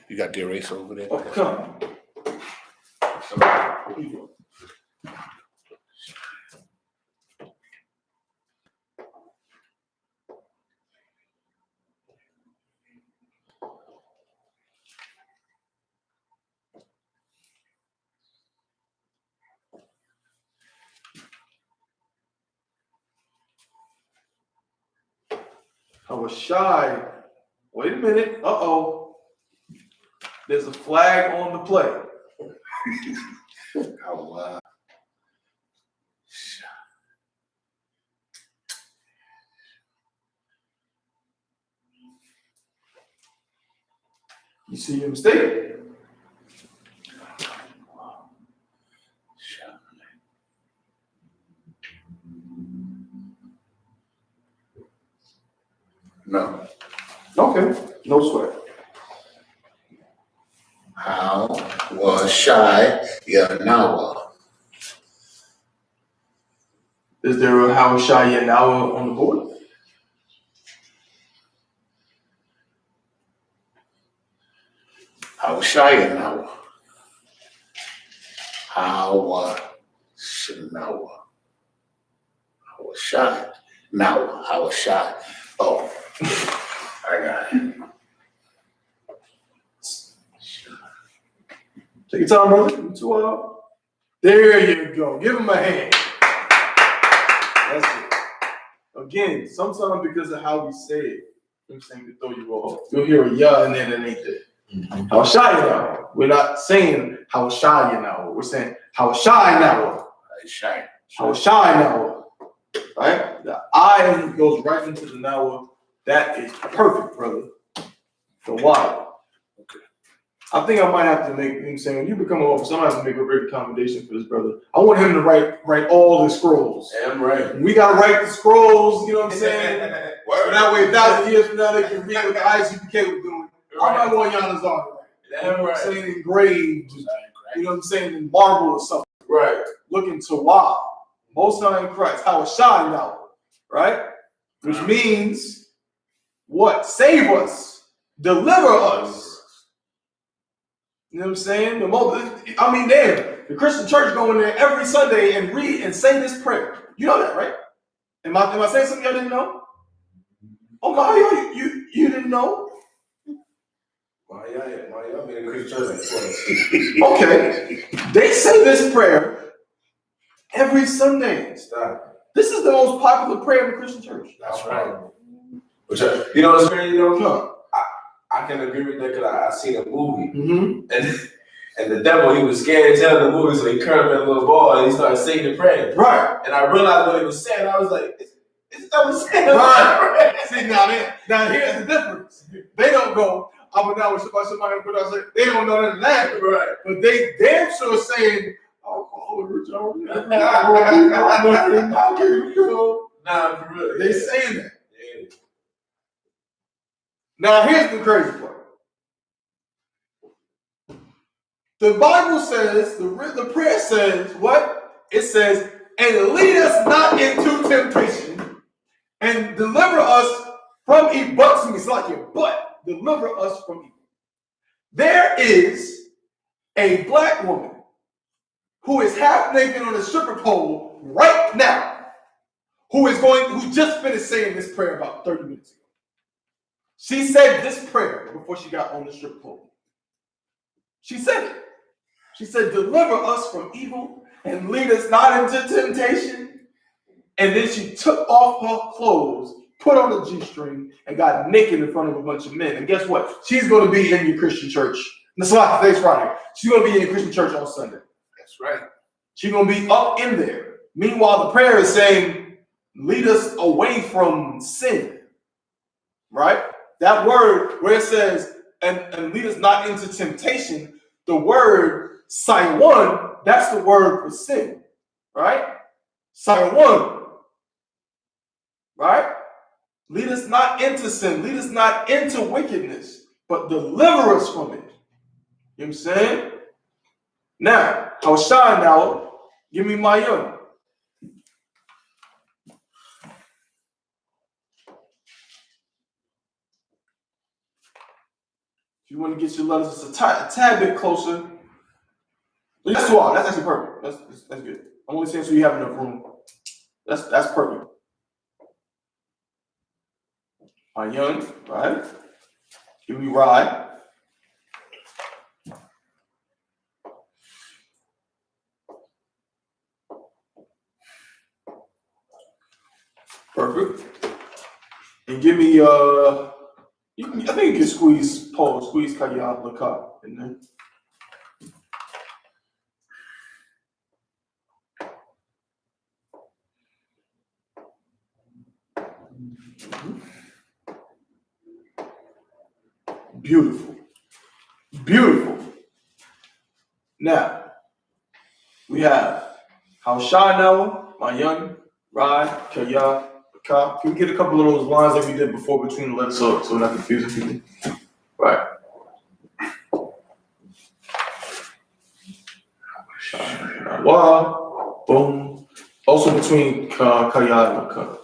Speaker 3: You got the eraser over there?
Speaker 1: Oh, come. I was shy. Wait a minute. There's a flag on the play.
Speaker 3: Oh, wow.
Speaker 1: You see your mistake?
Speaker 3: No.
Speaker 1: Okay. No sweat.
Speaker 3: How or Shai Yanawa.
Speaker 1: Is there a Hawashai Yanawa on the board?
Speaker 3: Hawashai Yanawa. Hawashinawa. Hawashai. Nawa. Hawashai. Oh, I got it.
Speaker 1: Take your time, brother. There you go. Give him a hand. That's it. Again, sometimes because of how we say it, I'm saying to throw you off. You'll hear a ya and then it ain't there. How shy you now? We're not saying how shy you now. We're saying how shy now. How shy now. Right? The I goes right into the now. That is perfect, brother. So why? I think I might have to make, you know what I'm saying, when you become an officer, I might have to make a great accommodation for this brother. I want him to write all the scrolls.
Speaker 2: Damn right.
Speaker 1: We gotta write the scrolls, you know what I'm saying? So that way, 1,000 years from now, they can read what the Isupk was doing. I might want Giannis on it. You know what I'm saying? Engraved, you know what I'm saying, in marble or something.
Speaker 2: Right.
Speaker 1: Looking to wow. Most High in Christ. How a shine now, right? Which means what? Save us, deliver us. You know what I'm saying? Damn, the Christian church go in there every Sunday and read and say this prayer. You know that, right? Am I saying something y'all didn't know? Oh, Mario, you didn't know?
Speaker 2: Mario been in the Christian church like twice.
Speaker 1: Okay. They say this prayer every Sunday.
Speaker 2: Stop.
Speaker 1: This is the most popular prayer in the Christian church.
Speaker 2: That's right. Which, you know what's crazy though? No. I can agree with that because I seen a movie. Mm-hmm. And the devil, he was scared to tell the movie, so he curled up that little ball and he started singing the prayer. Right. And I realized what he was saying. I was like, is the devil saying right?
Speaker 1: See, now here's the difference. They don't go, I'm now with somebody put out say, they don't know nothing that. Right. But they damn sure saying,
Speaker 2: Nah, for real.
Speaker 1: They saying that. Yeah. Now here's the crazy part. The Bible says, the prayer says, what? It says, and lead us not into temptation, and deliver us from evil. But it's like your butt. Deliver us from evil. There is a black woman who is half naked on a stripper pole right now, who just finished saying this prayer about 30 minutes ago. She said this prayer before she got on the stripper pole. She said it. She said, deliver us from evil and lead us not into temptation. And then she took off her clothes, put on a G-string, and got naked in front of a bunch of men. And guess what? She's going to be in your Christian church. That's why today's Friday. She's going to be in your Christian church on Sunday.
Speaker 3: That's right.
Speaker 1: She's going to be up in there. Meanwhile, the prayer is saying, lead us away from sin. Right? That word where it says, and lead us not into temptation, the word Saiwan, that's the word for sin. Right? Saiwan. Right? Lead us not into sin. Lead us not into wickedness, but deliver us from it. You know what I'm saying? Now, Hawashai now, give me my young. If you want to get your letters just a tad bit closer, that's why. That's actually perfect. That's good. I'm only saying so you have enough room. That's perfect. My young, right? Give me ride. Perfect. And give me I think you can squeeze Kaya Lakat in there. Beautiful. Beautiful. Now, we have Hawashai now, my young, Rod, Kaya, Ka. Can we get a couple of those lines like we did before between the letters so we're not confusing people? Right. Wow. Boom. Also between Kaya and Maka.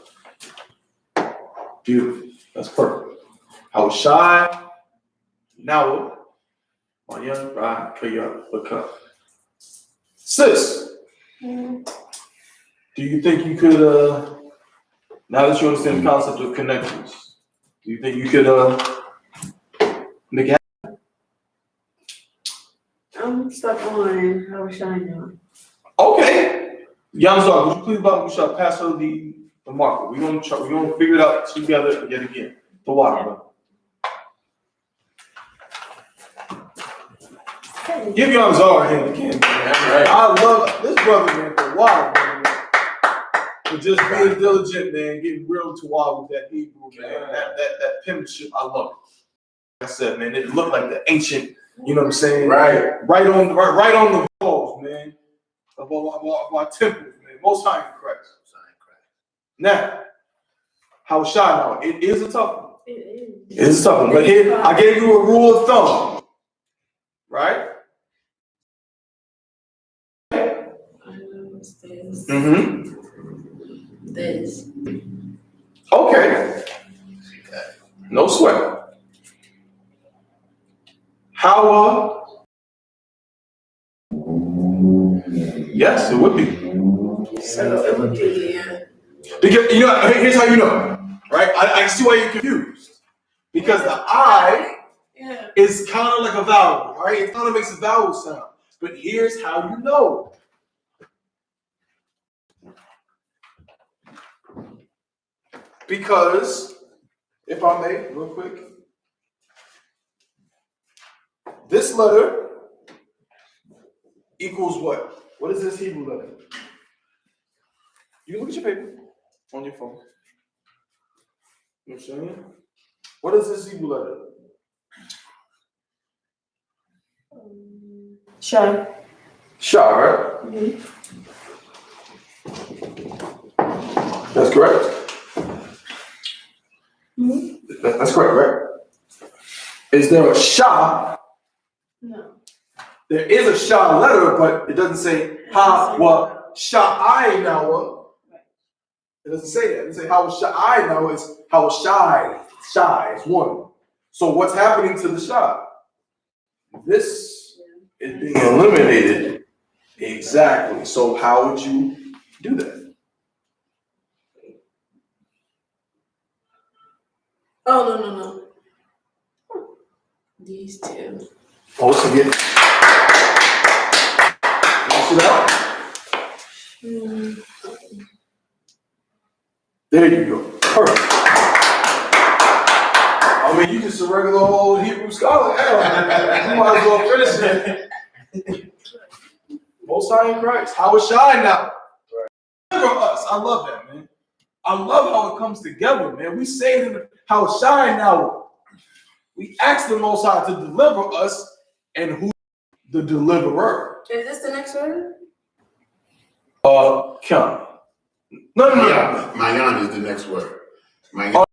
Speaker 1: Beautiful. That's perfect. I was shy. Now, Maya, Ra, Kaya, Maka. Sis, do you think you could, now that you understand the concept of connections, do you think you could make it happen?
Speaker 5: I'm stuck on how we're shining.
Speaker 1: Okay. Yamzar, would you please we shall pass her the marker. We're gonna figure it out together yet again. The water. Give Yamzar a hand again, man.
Speaker 2: Right.
Speaker 1: I love this brother, man, for water, man. For just being diligent, man, getting real to water with that Hebrew, man. That penmanship, I love it. Like I said, man, it looked like the ancient, you know what I'm saying? Right on the walls, man. Of our temples, man. Most High in Christ. Now, how shy now? It is a tough one. It is a tough one. But here, I gave you a rule of thumb, right? Mm-hmm.
Speaker 5: This.
Speaker 1: Okay. No sweat. How? Yes, it would be.
Speaker 5: So it would be,
Speaker 1: Because here's how you know, right? I see why you're confused. Because the I is kind of like a vowel, right? It kind of makes a vowel sound. But here's how you know. Because, if I may, real quick, this letter equals what? What is this Hebrew letter? You look at your paper on your phone. You know what I'm saying? What is this Hebrew letter?
Speaker 5: Shy.
Speaker 1: Shy, right?
Speaker 5: Mm-hmm.
Speaker 1: That's correct.
Speaker 5: Mm-hmm.
Speaker 1: That's correct, right? Is there a Shah?
Speaker 5: No.
Speaker 1: There is a Shah letter, but it doesn't say ha wa Sha'ai now. It doesn't say that. It doesn't say how Sha'ai now. It's how shy. Shy is one. So what's happening to the Shah? This is being eliminated. Exactly. So how would you do that?
Speaker 5: Oh, no. These two.
Speaker 1: Also get. You see that? There you go. Perfect. I mean, you just a regular old Hebrew scholar. You might as well finish it. Most High in Christ. How is shy now? Deliver us. I love that, man. I love how it comes together, man. We say it in how is shy now. We ask the Most High to deliver us, and who the deliverer?
Speaker 5: Is this the next one?
Speaker 1: Count. No.
Speaker 3: Mayan is the next word. Mayan.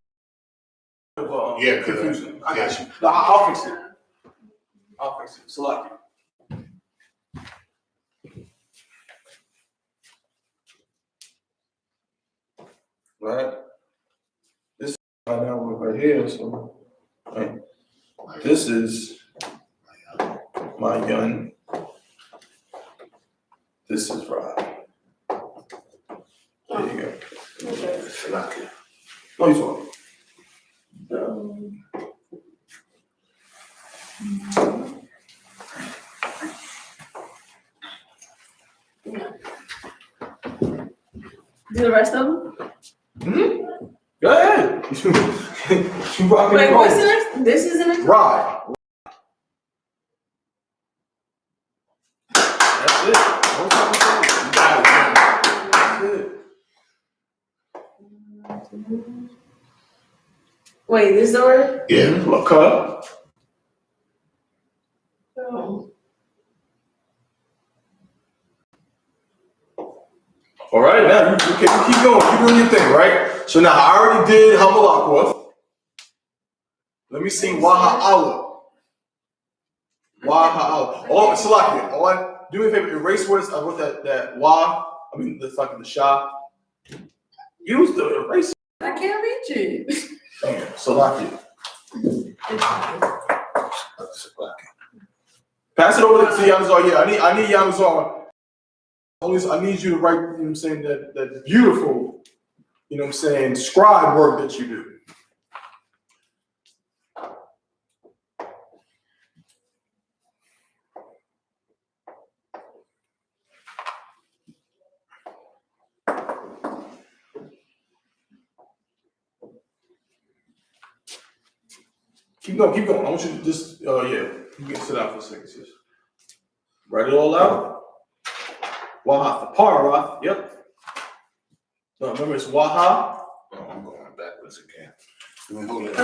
Speaker 3: Yeah,
Speaker 1: confusion. I got you. No, I'll fix it. Select it. Right. This right now we're right here, so right. This is my gun. This is Rod. There you go.
Speaker 5: Okay.
Speaker 1: No, he's wrong.
Speaker 5: Do the rest of them?
Speaker 1: Mm-hmm. Go ahead.
Speaker 5: Wait, what's the next? This is the next one?
Speaker 1: Ride. That's it. That's it.
Speaker 5: Wait, this is the word?
Speaker 3: Yeah.
Speaker 1: Look up.
Speaker 5: Oh.
Speaker 1: All right, now you keep going. Keep doing your thing, right? So now I already did Hamalakwa. Let me see Waha Allah. Waha Allah. Oh, Salakia. do me a favor, erase words. I wrote that Wah. I mean, the fucking the Shah. Use the eraser.
Speaker 5: I can't reach it.
Speaker 1: Damn, Salaki. Pass it over to Yamazar. Yeah, I need Yamazar. I need you to write, you know what I'm saying, that beautiful, you know what I'm saying, scribe work that you do. Keep going. I want you to just, yeah, you can sit down for a second, sis. Write it all out. Waha, Parath, yep. No, remember it's Waha.
Speaker 3: Oh, I'm going backwards again. Let me hold it.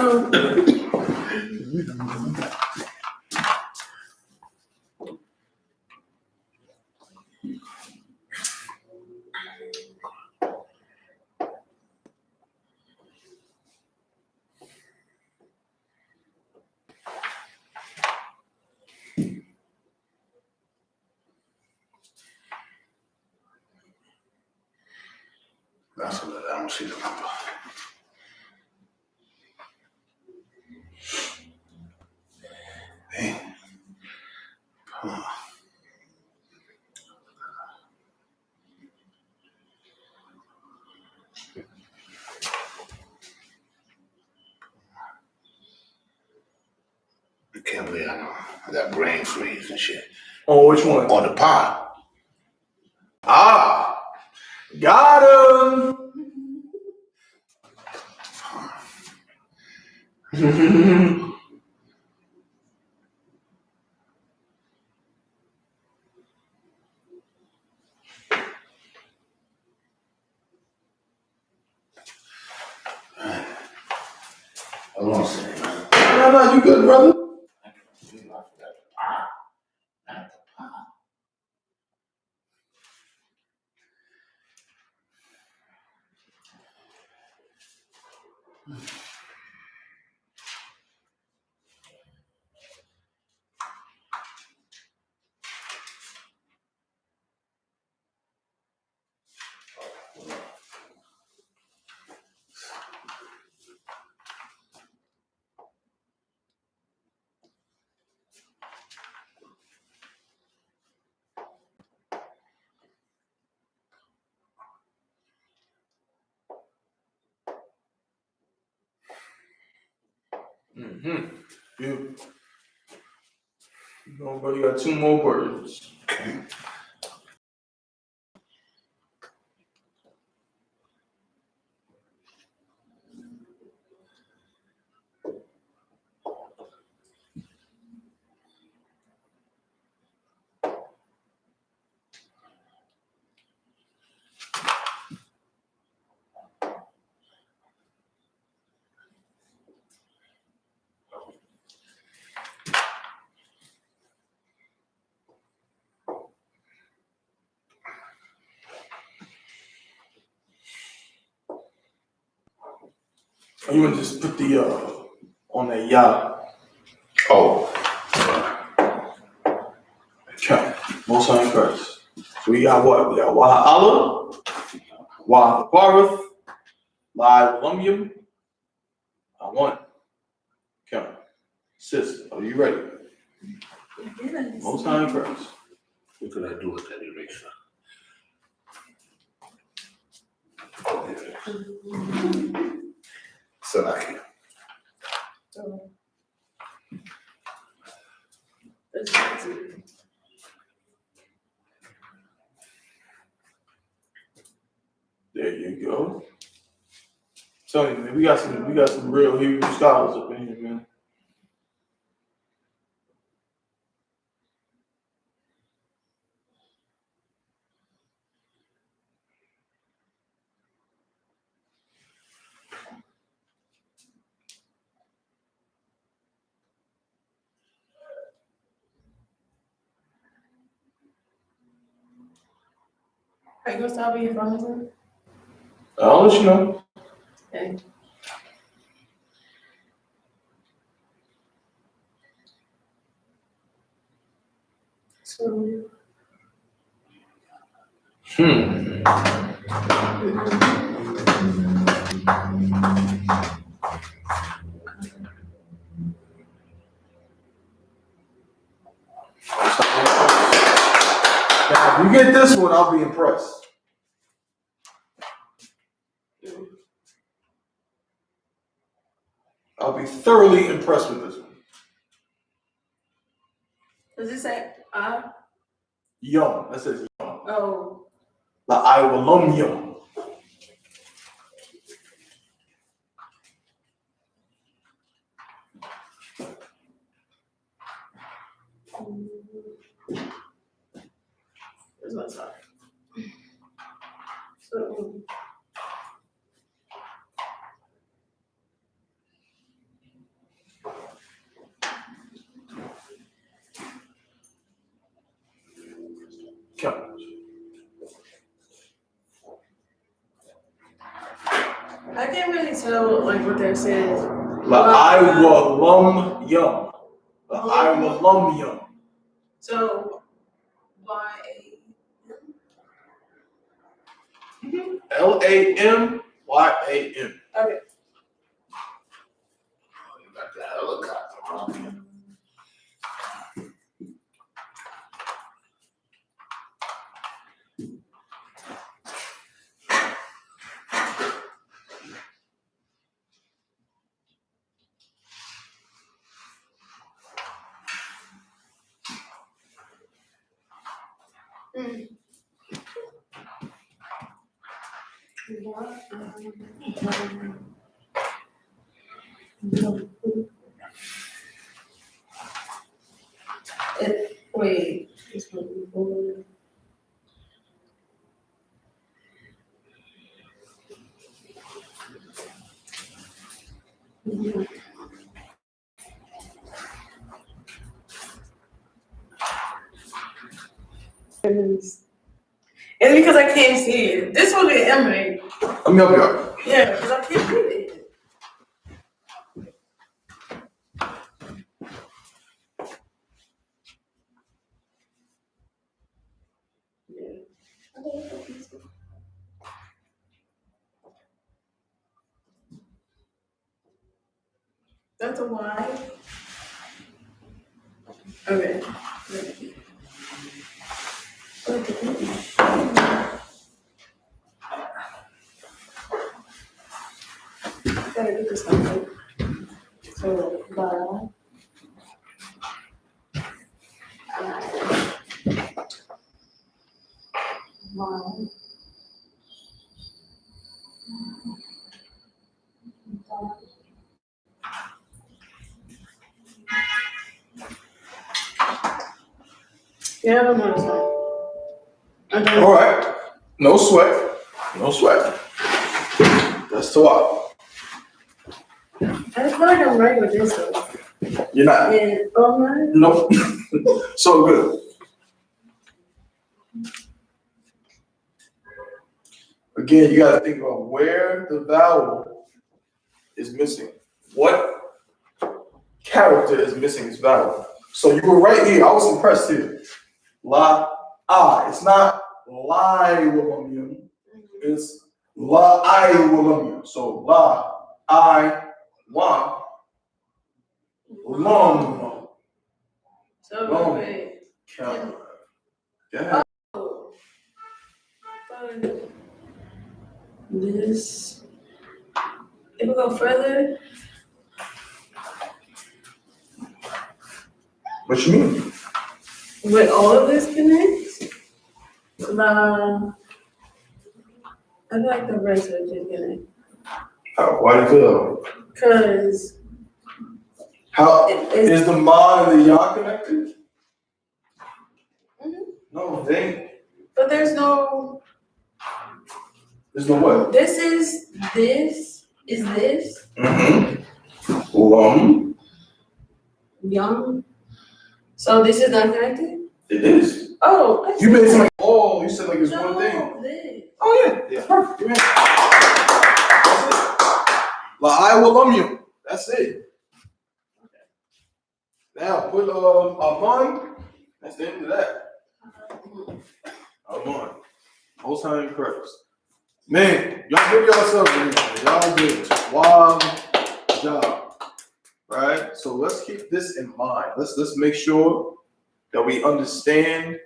Speaker 3: That's a little, I don't see the number. Hey. I can't believe I know. I got brain freeze and shit.
Speaker 1: Oh, which one?
Speaker 3: On the pod.
Speaker 1: Ah, got him.
Speaker 3: Hold on a second, man.
Speaker 1: No, you good, brother.
Speaker 3: I forgot the pod. Not the pod.
Speaker 1: You know, bro, you got two more words.
Speaker 3: Okay.
Speaker 1: Or you want to just put the on that yacht?
Speaker 3: Oh.
Speaker 1: Okay. Most High in Christ. So we got what? We got Waha Allah, Waha Barath, Live Lumium. I want. Okay. Sis, are you ready? Most High in Christ.
Speaker 3: What could I do with that eraser? So lucky.
Speaker 1: There you go. So man, we got some real Hebrew scholars up in here, man.
Speaker 5: Are you gonna stop being phone?
Speaker 1: I'll let you know.
Speaker 5: Okay. So
Speaker 1: Now, if you get this one, I'll be impressed. I'll be thoroughly impressed with this one.
Speaker 5: Does it say
Speaker 1: Yum. That says yum.
Speaker 5: Oh.
Speaker 1: La Iowa lum yum.
Speaker 5: That's what I thought. So.
Speaker 1: Come.
Speaker 5: I can't really tell like what they're saying.
Speaker 1: La Iowa lum yum. La Iowa lum yum.
Speaker 5: So
Speaker 1: LAMYAM.
Speaker 5: Okay.
Speaker 3: You got the helicopter, huh?
Speaker 5: Wait. This one. It's because I can't see it. This will be M, right?
Speaker 1: Let me help you out.
Speaker 5: Yeah, because I can't read it. That's a Y. Okay. Gotta get this one. So, Y. Yeah, I don't know.
Speaker 1: All right. No sweat. No sweat. That's too hot.
Speaker 5: I feel like I'm right with this though.
Speaker 1: You're not.
Speaker 5: Yeah, oh my.
Speaker 1: Nope. So good. Again, you got to think about where the vowel is missing. What character is missing its vowel? So you were right here. I was impressed here. La, I. It's not lie wilum. It's la, I wilum. So la, I, wa, lum.
Speaker 5: So wait.
Speaker 1: Count. Yeah.
Speaker 5: Oh. This. If we go further.
Speaker 1: What you mean?
Speaker 5: With all of this connects. I feel like the rest of it just connect.
Speaker 1: Why do you feel that?
Speaker 5: Cause
Speaker 1: How
Speaker 5: it's
Speaker 1: is the ma and the ya connected?
Speaker 5: Mhm.
Speaker 1: No, they ain't.
Speaker 5: but there's no
Speaker 1: There's no what?
Speaker 5: this is this
Speaker 1: Lum.
Speaker 5: young. So this is not connected?
Speaker 1: It is.
Speaker 5: Oh, I
Speaker 1: You
Speaker 5: see.
Speaker 1: made it like, oh, you said like it's
Speaker 5: No,
Speaker 1: one thing.
Speaker 5: this.
Speaker 1: Oh yeah, yeah, perfect. You made it. That's it. La I will lum you. That's it. Now put Amon. That's the end of that. Amon. Most High in Christ. Man, y'all give yourselves a hand. Y'all did a wild job. Right? So let's keep this in mind. Let's make sure that we understand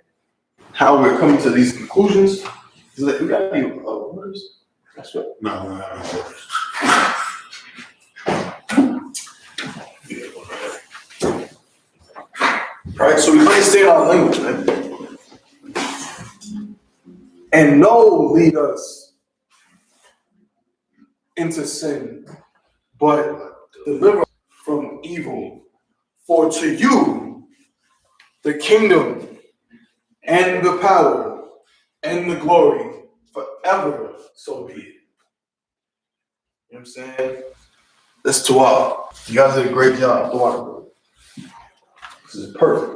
Speaker 1: how we're coming to these conclusions. We gotta be orders. That's what.
Speaker 3: No.
Speaker 1: Right? So we understand our language, man. And no lead us into sin, but deliver us from evil. For to you the kingdom and the power and the glory forever, so be it. You know what I'm saying? That's Tuah. You guys did a great job. Tuah. This is perfect.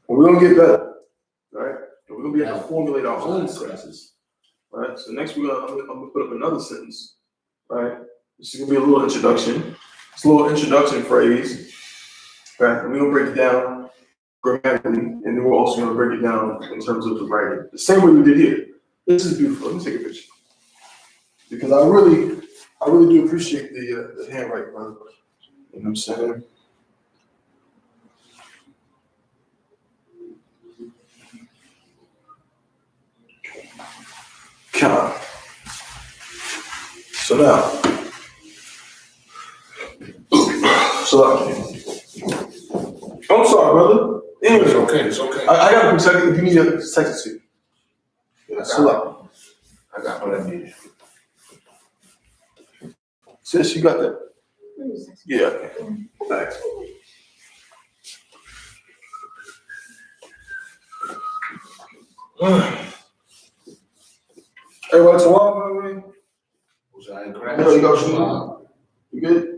Speaker 1: And we're gonna get better, right? And we're gonna be able to formulate our own sentences, right? So next I'm gonna put up another sentence, right? This is gonna be a little introduction. It's a little introduction phrase, right? And we're gonna break it down grammatically, and then we're also gonna break it down in terms of the writing, the same way we did here. This is beautiful. Let me take a picture because I really do appreciate the handwriting, brother. You know what I'm saying? So now, I'm sorry, brother. Anyway,
Speaker 3: It's okay.
Speaker 1: I got a picture. If you need to text it to you. Yeah, so
Speaker 3: I got what I need.
Speaker 1: sis, you got that? Yeah. Thanks. Everybody, so long, man.
Speaker 3: Was I
Speaker 1: You
Speaker 3: correct?
Speaker 1: know, you got some. You good?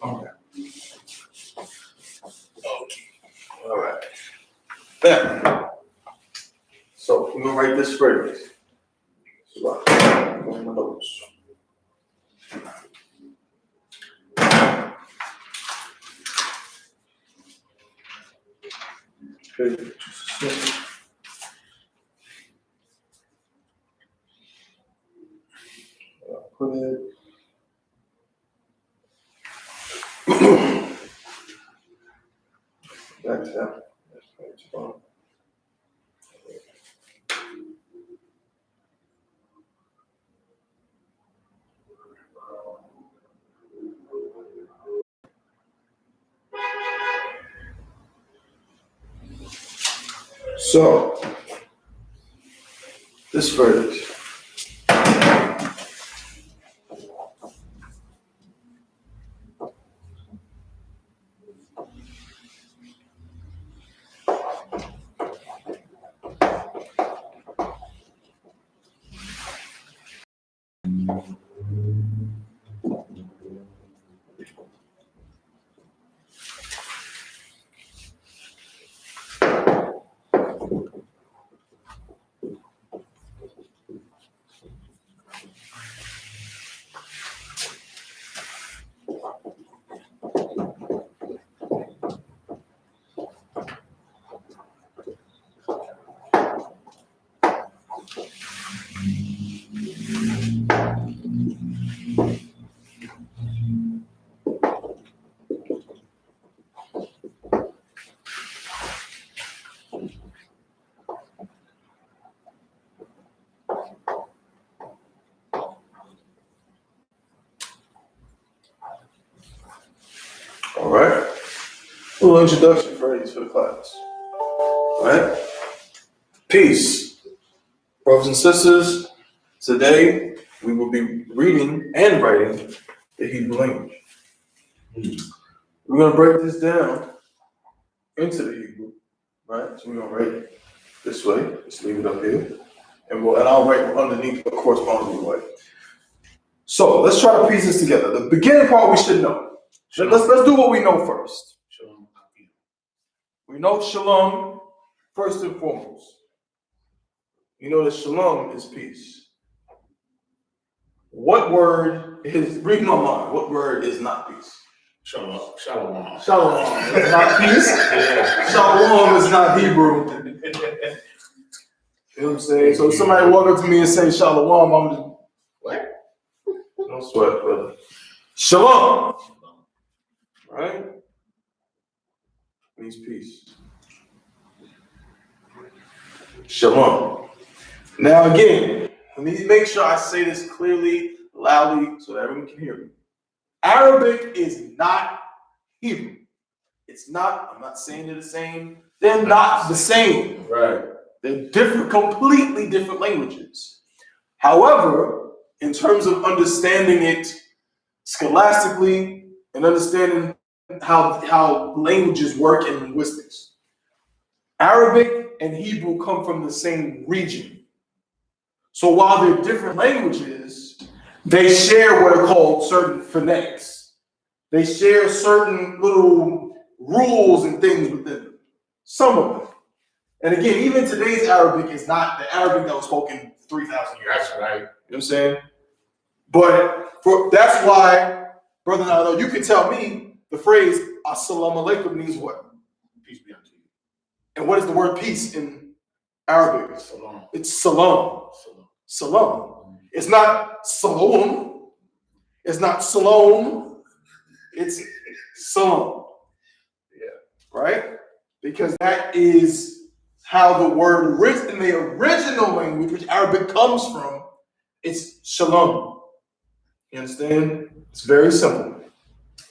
Speaker 1: Okay. Okay. All right. Now, so we're gonna write this phrase. So, on my notes. Okay. Put it. Back to that. So, this phrase. All right. A little introduction phrase for the class. All right. Peace. Brothers and sisters, today we will be reading and writing the Hebrew language. We're going to break this down into the Hebrew, right? So we're going to write it this way. Just leave it up here. And I'll write underneath the corresponding way. So let's try to piece this together. The beginning part we should know. Let's do what we know first. We know shalom first and foremost. You know that shalom is peace. What word is, read my mind, what word is not peace?
Speaker 3: Shalom.
Speaker 1: Shalom is not peace. Shalom is not Hebrew. You know what I'm saying? So if somebody walk up to me and say shalom, I'm just,
Speaker 3: What?
Speaker 1: no sweat, brother. Shalom, right? Means peace. Shalom. Now again, let me make sure I say this clearly, loudly, so that everyone can hear me. Arabic is not Hebrew. It's not, I'm not saying they're the same. They're not the same.
Speaker 2: Right.
Speaker 1: They're different, completely different languages. However, in terms of understanding it scholastically and understanding how languages work in linguistics, Arabic and Hebrew come from the same region. So while they're different languages, they share what are called certain phonetics. They share certain little rules and things within them. Some of them. And again, even today's Arabic is not the Arabic that was spoken 3,000 years ago.
Speaker 3: That's right.
Speaker 1: You know what I'm saying? But that's why, brother Nado, you can tell me the phrase Assalamu alaikum means what?
Speaker 3: Peace be unto you.
Speaker 1: And what is the word peace in Arabic?
Speaker 3: Salam.
Speaker 1: It's salam.
Speaker 3: Salam.
Speaker 1: Salam. It's not salam. It's not salam. It's salam. Yeah. Right? Because that is how the word in the original language, which Arabic comes from, it's shalom. You understand? It's very simple.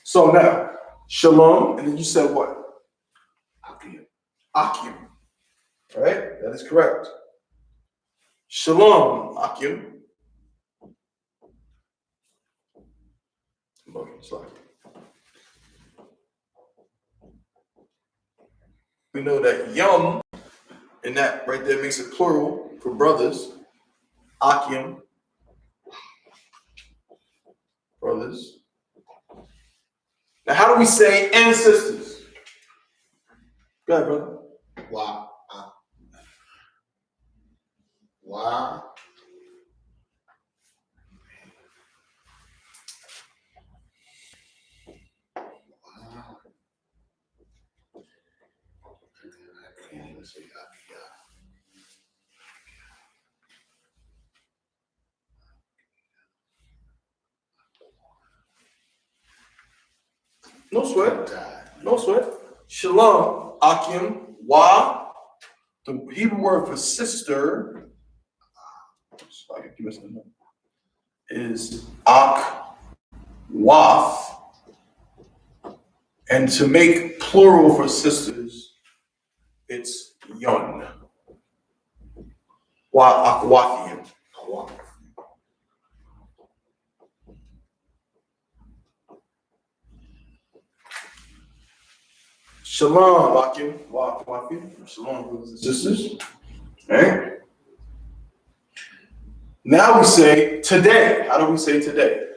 Speaker 1: So now, shalom, and then you said what?
Speaker 3: Akim.
Speaker 1: Akim. Right? That is correct. Shalom, Akim. Sorry. We know that yum, and that right there makes it plural for brothers. Akim. Brothers. Now, how do we say and sisters? Go ahead, brother.
Speaker 3: Wa. Wa.
Speaker 1: No sweat. No sweat. Shalom, Akim, Wa. The Hebrew word for sister is Ak, Waf. And to make plural for sisters, it's Yun. Wa Akwathian. Shalom, Akim, Wa Akwathian. Shalom, brothers and sisters. All right. Now we say today. How do we say today?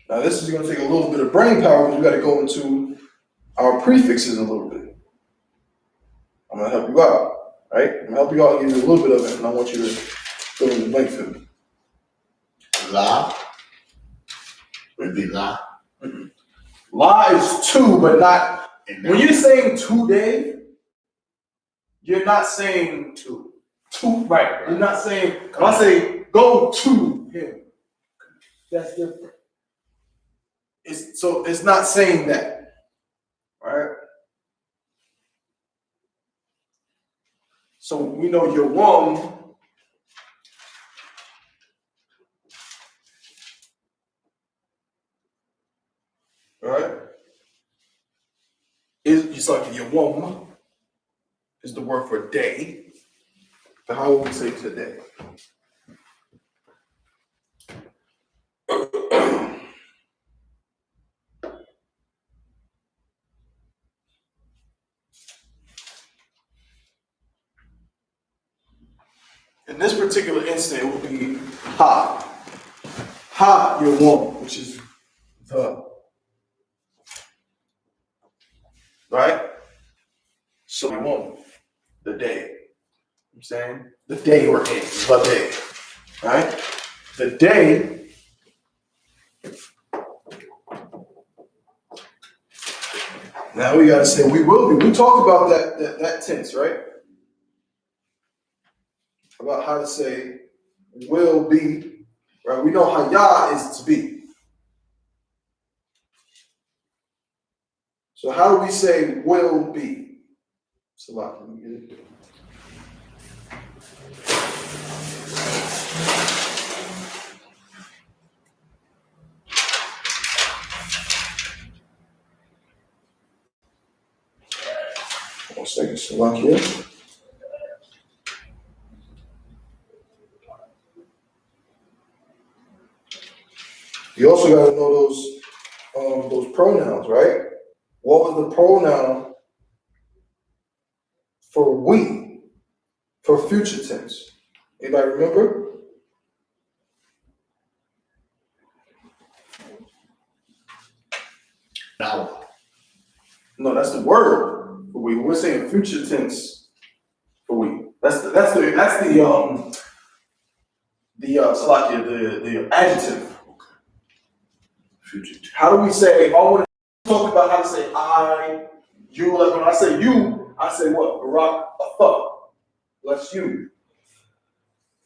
Speaker 1: Now this is going to take a little bit of brain power because we got to go into our prefixes a little bit. I'm going to help you out, right? I'm going to help you out and give you a little bit of it, and I want you to fill in the blank for me.
Speaker 3: La. Would be la.
Speaker 1: Mm-hmm. La is two, but not. When you're saying today, you're not saying two. Right. You're not saying, when I say go to him, that's different. It's not saying that, right? So we know your wom right? It's like your wom is the word for day. So how would we say today? In this particular instant, it would be ha. Ha, your wom, which is the. Right? So your wom. I'm saying the day we're in, the day, right? The day. Now we gotta say we will be. We talked about that tense, right? About how to say will be, right? We know how Yah is to be. So how do we say will be? So let me get it. One second, Salakia. You also got to know those pronouns, right? What was the pronoun for we for future tense? Anybody remember?
Speaker 3: Now,
Speaker 1: No, that's the word for we. We're saying future tense for we. That's the Salakia, the adjective.
Speaker 3: future.
Speaker 1: How do we say? If I want to talk about how to say I, you. Like when I say you, I say what? Barak atha. That's you.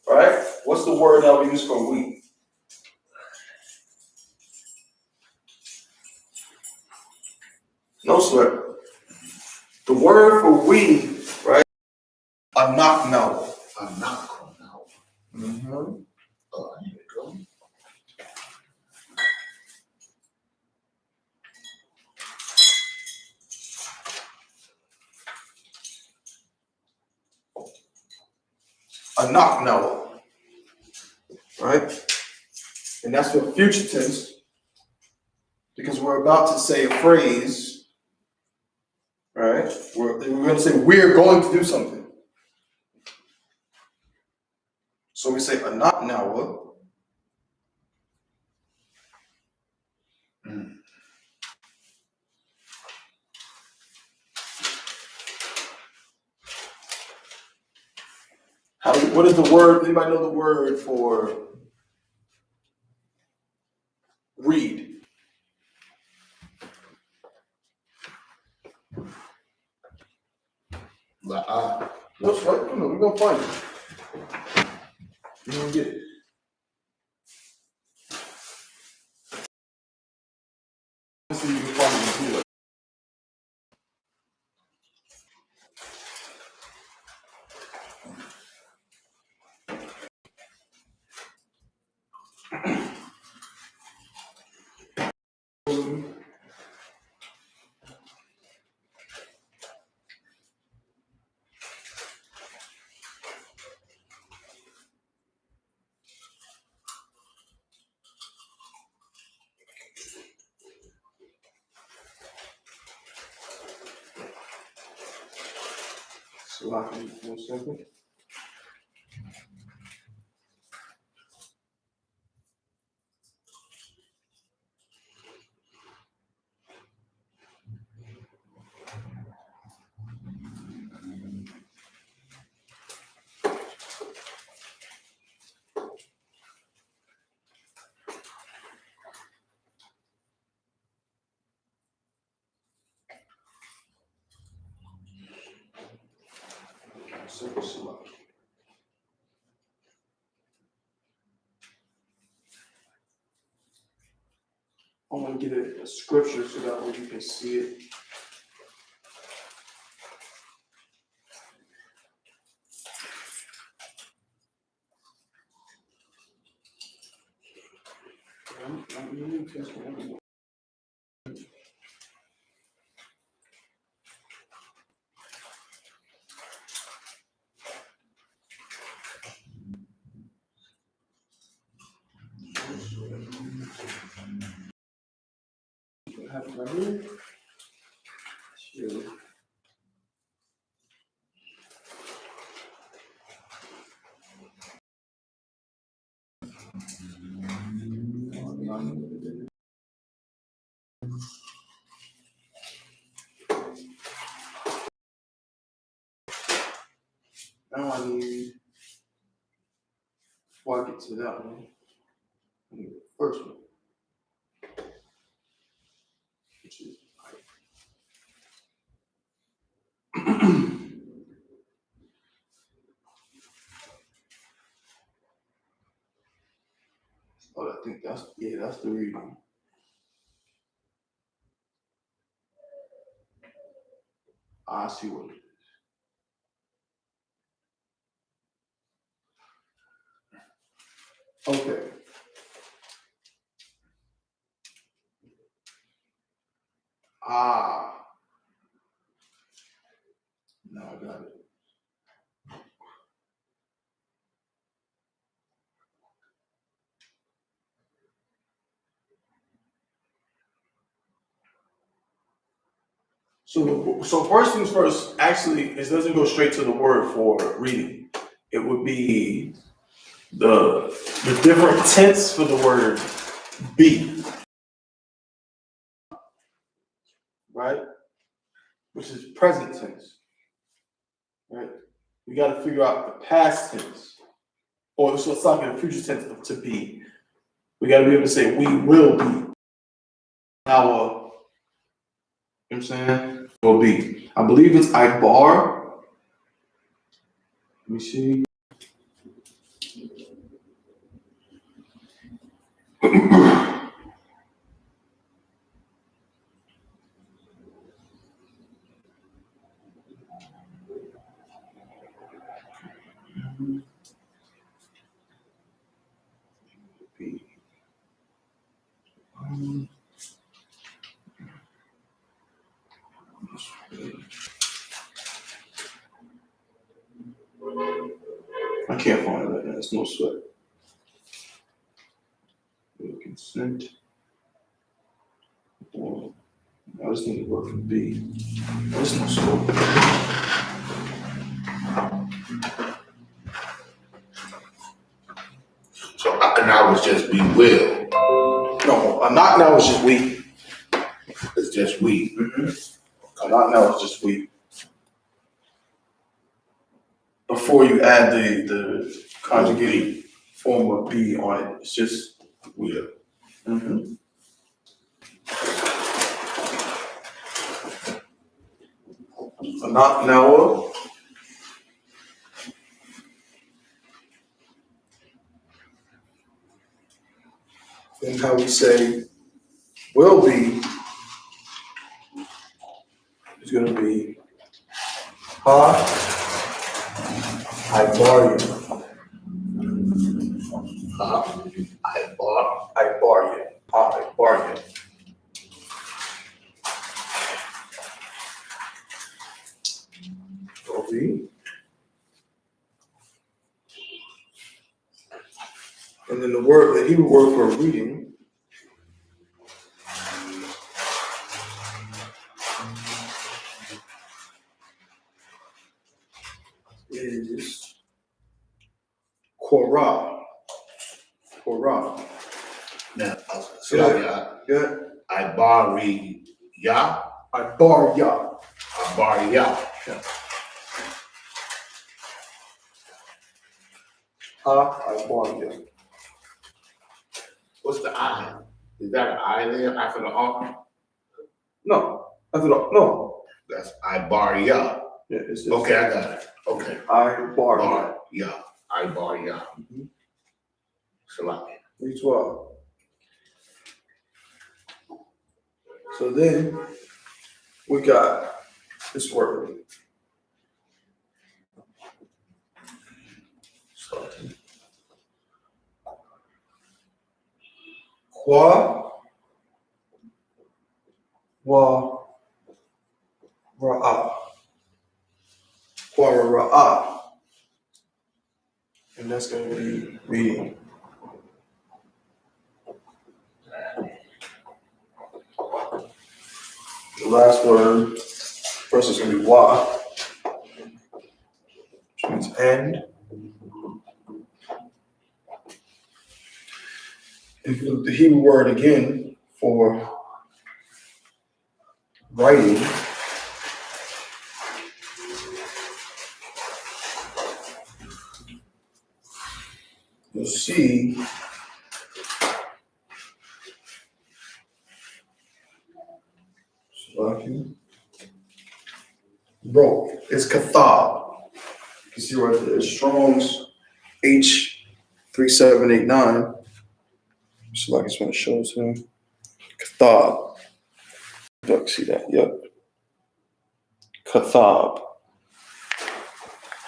Speaker 1: Right? What's the word that we use for we? No sweat. The word for we, right? Anak now.
Speaker 3: I'm not calling now.
Speaker 1: Mm-hmm.
Speaker 3: Oh, here we go.
Speaker 1: Anak now. Right? And that's for future tense. Because we're about to say a phrase, right? We're going to say we're going to do something. So we say anak now. What is the word? Anybody know the word for read?
Speaker 3: La'ah.
Speaker 1: No sweat. Come on, we're going to find it. You're going to get it. Let's see if you can find it. So I can 1 second. So I want to get a scripture so that way you can see it. Have it right here. Sure. Now I need, before I get to that one, I need the first one, which is oh, I think that's the reading. I see what it is. Okay. Now I got it. So first things first, actually, it doesn't go straight to the word for reading. It would be the different tense for the word be, right? Which is present tense, right? We got to figure out the past tense, or so it's talking the future tense of to be. We got to be able to say we will be. Our, you know what I'm saying? Will be. I believe it's Ibar. Let me see. I can't find it right now. It's no sweat. Consent. Well, I just need to work from B. There's no scope.
Speaker 3: So now it's just we will.
Speaker 1: No, a not now is just we.
Speaker 3: It's just we.
Speaker 1: A not now is just we. Before you add the conjugated form of be on it, it's just
Speaker 3: Will.
Speaker 1: A not now. And how we say will be is going to be I bar you. I bar you. I bar you. Will be. And then the Hebrew word for reading is Korah. Korah.
Speaker 3: Now, so
Speaker 1: Good.
Speaker 3: I bar ya.
Speaker 1: I bar ya.
Speaker 3: I bar ya.
Speaker 1: Yeah. I bar ya.
Speaker 3: What's the I? Is that an I there after the R?
Speaker 1: No. No.
Speaker 3: That's I bar ya.
Speaker 1: Yeah, it's
Speaker 3: Okay, I got it. Okay.
Speaker 1: I bar ya.
Speaker 3: Bar ya. I bar ya. Salami.
Speaker 1: Each one. So then we got this word. Qua wa ra'a. Qua ra'a. And that's going to be reading. The last word, first is going to be wa, which means end. If you look at the Hebrew word again for writing, see. Bro, it's Cathab. You can see right there, Strong's H3789. So I just want to show it to him. Cathab. Duck, see that? Yep. Cathab.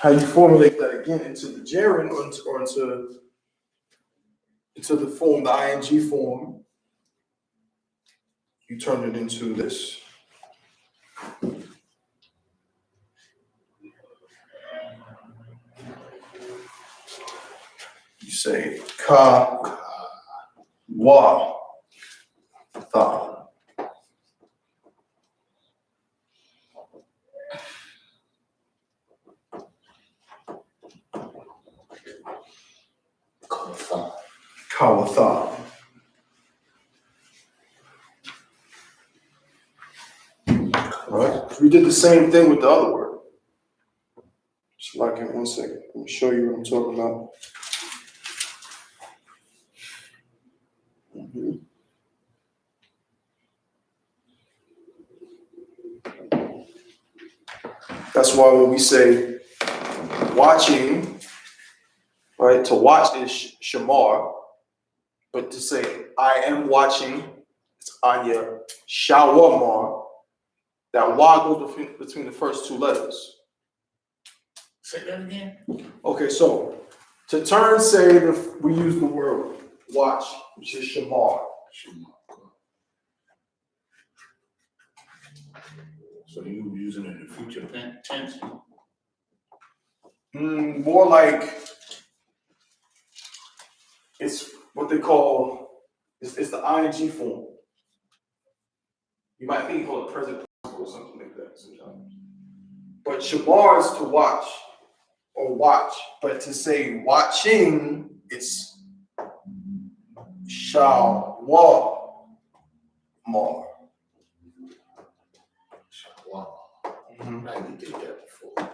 Speaker 1: How you formulate that again into the gerund or into the form, the ing form, you turn it into this. You say ka wa tha. Kawatha. Right? We did the same thing with the other word. Just like in 1 second. Let me show you what I'm talking about. That's why when we say watching, right, to watch is shamar, but to say I am watching, it's anya shawamar. That wa goes between the first two letters.
Speaker 3: Say that again.
Speaker 1: Okay, so to turn, say we use the word watch, which is shamar.
Speaker 3: So you using it in the future tense?
Speaker 1: More like it's what they call it's the ing form. You might think you call it present participle or something like that sometimes. But shamar is to watch or watch, but to say watching, it's shawamar.
Speaker 3: Wow.
Speaker 1: Mm-hmm.
Speaker 3: I didn't did that before.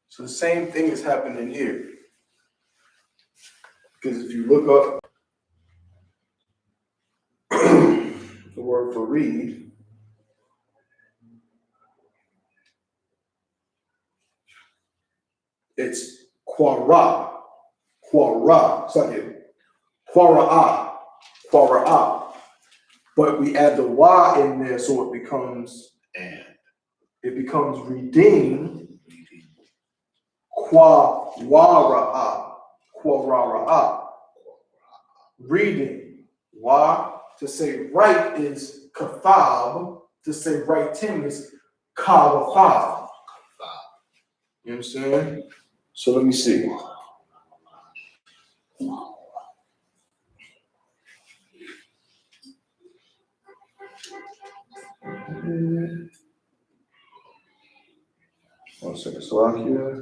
Speaker 1: So the same thing is happening here. Because if you look up the word for read, it's quara. It's like it. Quara'a. But we add the wa in there so it becomes redeemed. Quara'a. Reading. Wa, to say right is kathab, to say writing is kawathab. You understand? So let me see. One second, Slovakia.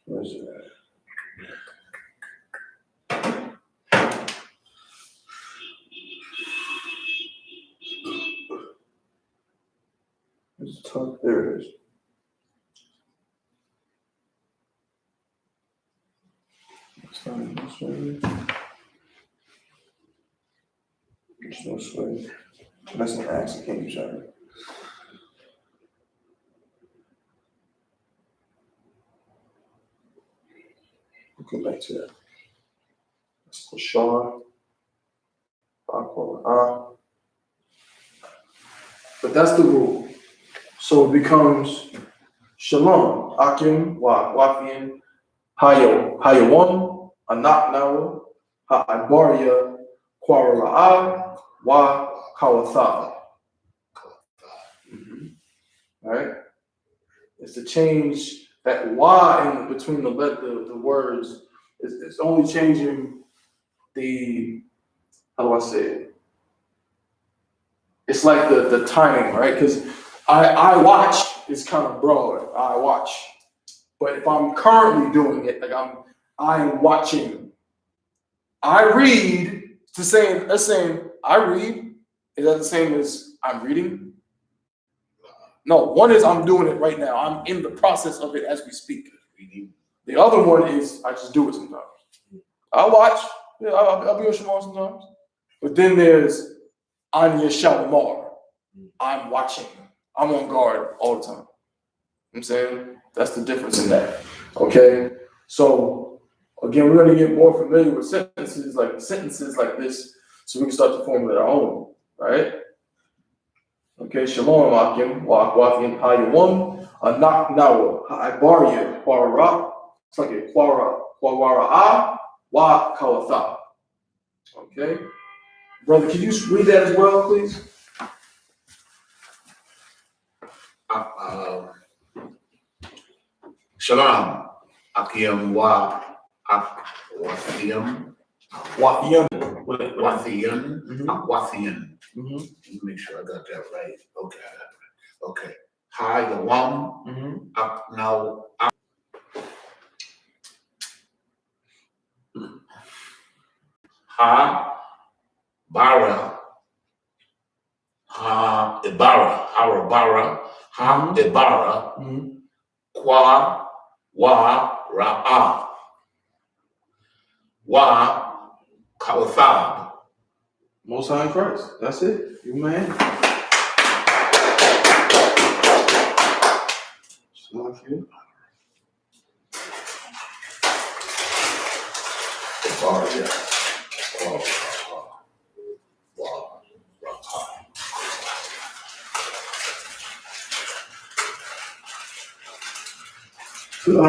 Speaker 1: Where's it at? It's tough. There it is. It's not in this way. There's no sway. That's an accent. Can't use that. We'll come back to that. Let's put Shaw. But that's the rule. So it becomes Shalom, Akim, Wafian, Hayawan, Anak Nawa, Ha'abaria, Quara'a, Wa Kawatha. Right? It's to change that wa in between the words. It's only changing the, how do I say it? It's like the timing, right? Because I watch is kind of broad. I watch. But if I'm currently doing it, like I'm watching. I read. It's the same. That's saying I read. Is that the same as I'm reading? No, one is I'm doing it right now. I'm in the process of it as we speak. The other one is I just do it sometimes. I watch. Yeah, I'll be on Shamar sometimes. But then there's Anya Shalimar. I'm watching. I'm on guard all the time. You know what I'm saying? That's the difference in that. Okay? So again, we're gonna get more familiar with sentences like this so we can start to formulate our own, right? Okay, Shalom Akim, Wakim, Hayawam, Anak Nawa, Ibaria, Quara, it's like a Quara, Wa Kawatha. Okay? Brother, can you read that as well, please?
Speaker 3: Shalom. Akim wa Wathiam.
Speaker 1: Wafiyan.
Speaker 3: Wathian.
Speaker 1: Mhm.
Speaker 3: Wathian.
Speaker 1: Mhm.
Speaker 3: Let me make sure I got that right. Okay. Okay. Hi, Yawam.
Speaker 1: Mhm.
Speaker 3: Now, Ha, Bara, Ha, Ibara, Harabara, Ha, Ibara,
Speaker 1: Mhm.
Speaker 3: Kwa, Wa, Ra'a, Wa, Kawathab.
Speaker 1: Most High in Christ. That's it. You man.
Speaker 3: Ibara, yeah. Wa, Ra'a.
Speaker 1: All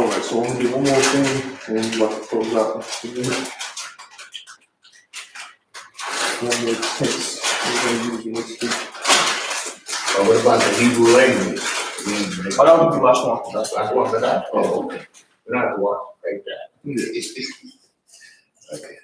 Speaker 1: right, so I'm gonna do one more thing, and we're about to close out. One more text we're gonna use next week.
Speaker 3: What about the Hebrew language?
Speaker 1: But that would be the last one.
Speaker 3: That's one for that? Oh, okay. We're not watch like that. Okay.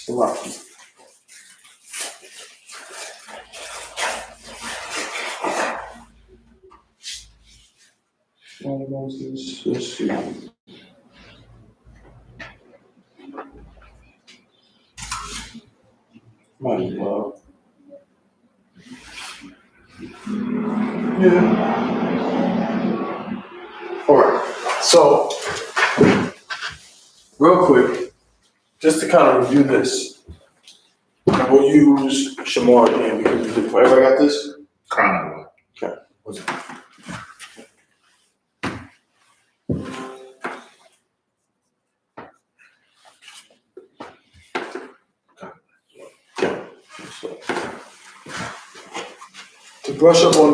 Speaker 1: Salaki. Let's see. Might as well. Yeah. All right. So, real quick, just to kind of review this, and we'll use Shamar again because we did. Everybody got this?
Speaker 3: Carnival.
Speaker 1: Okay.
Speaker 3: What's it?
Speaker 1: Okay. So, to brush up on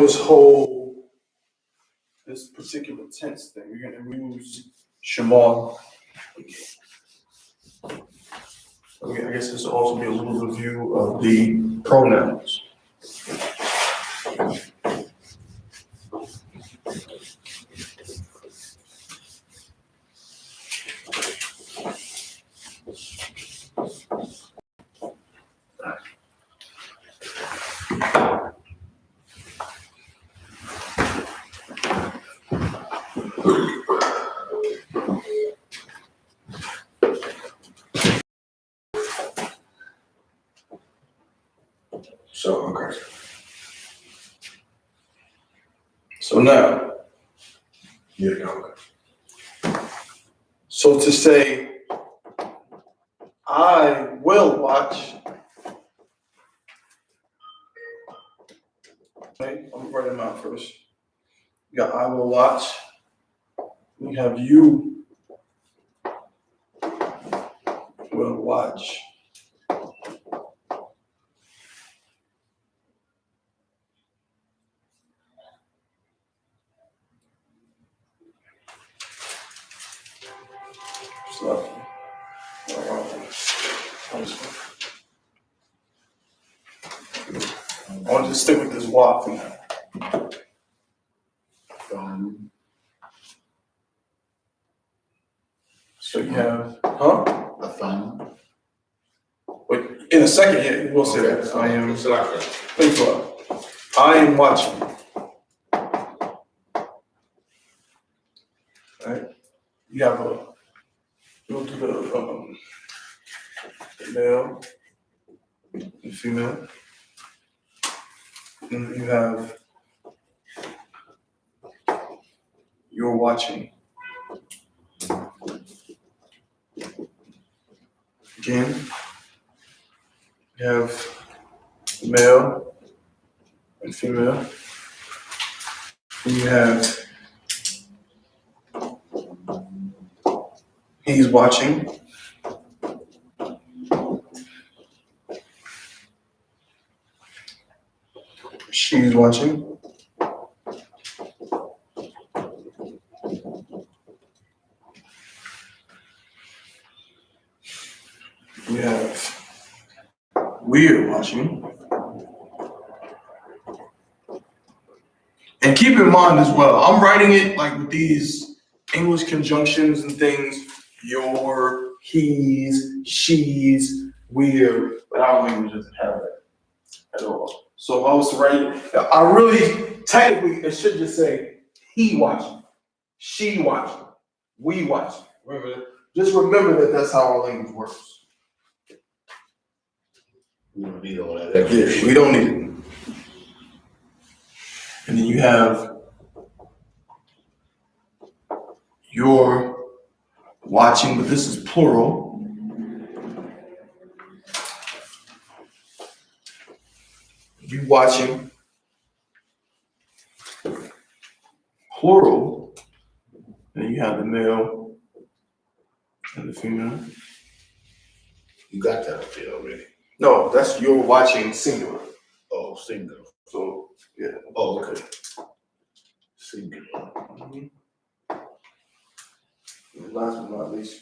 Speaker 1: this particular tense thing, we're gonna use Shamar. Okay, I guess this will also be a little review of the pronouns. So, okay. So now, so to say, I will watch. Okay, I'm gonna write them out first. You got I will watch. We have you will watch. So, I want to stick with this walk for now. So you have,
Speaker 3: A phone.
Speaker 1: but in a second, yeah, we'll say that. I am. Thanks a lot. I am watching. Right? You have a. You'll do the male, the female, and you have. You're watching. Again, you have male and female. And you have he's watching. She's watching. You have we're watching. And keep in mind as well, I'm writing it like with these English conjunctions and things, your, he's, she's, we're, but our language doesn't have that at all. So if I was to write, I really, technically, it should just say he watching, she watching, we watching. Remember, just remember that that's how our language works.
Speaker 3: We don't need all that.
Speaker 1: Yeah, we don't need it. And then you have you're watching, but this is plural. You watching, plural. And you have the male and the female.
Speaker 3: You got that up there already.
Speaker 1: No, that's you're watching singular.
Speaker 3: Oh, single.
Speaker 1: So yeah.
Speaker 3: Oh, okay. Singular.
Speaker 1: Mm-hmm. And last but not least,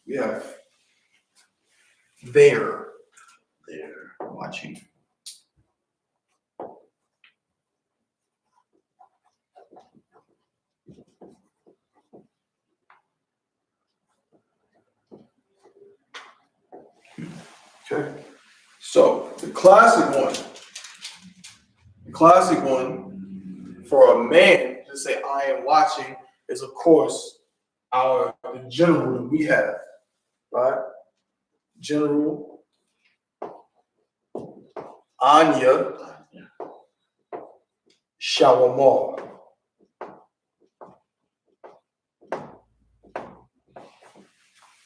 Speaker 1: we have they're watching. Okay. So the classic one for a man to say I am watching is of course the general that we have, right? General Anya Shawamar.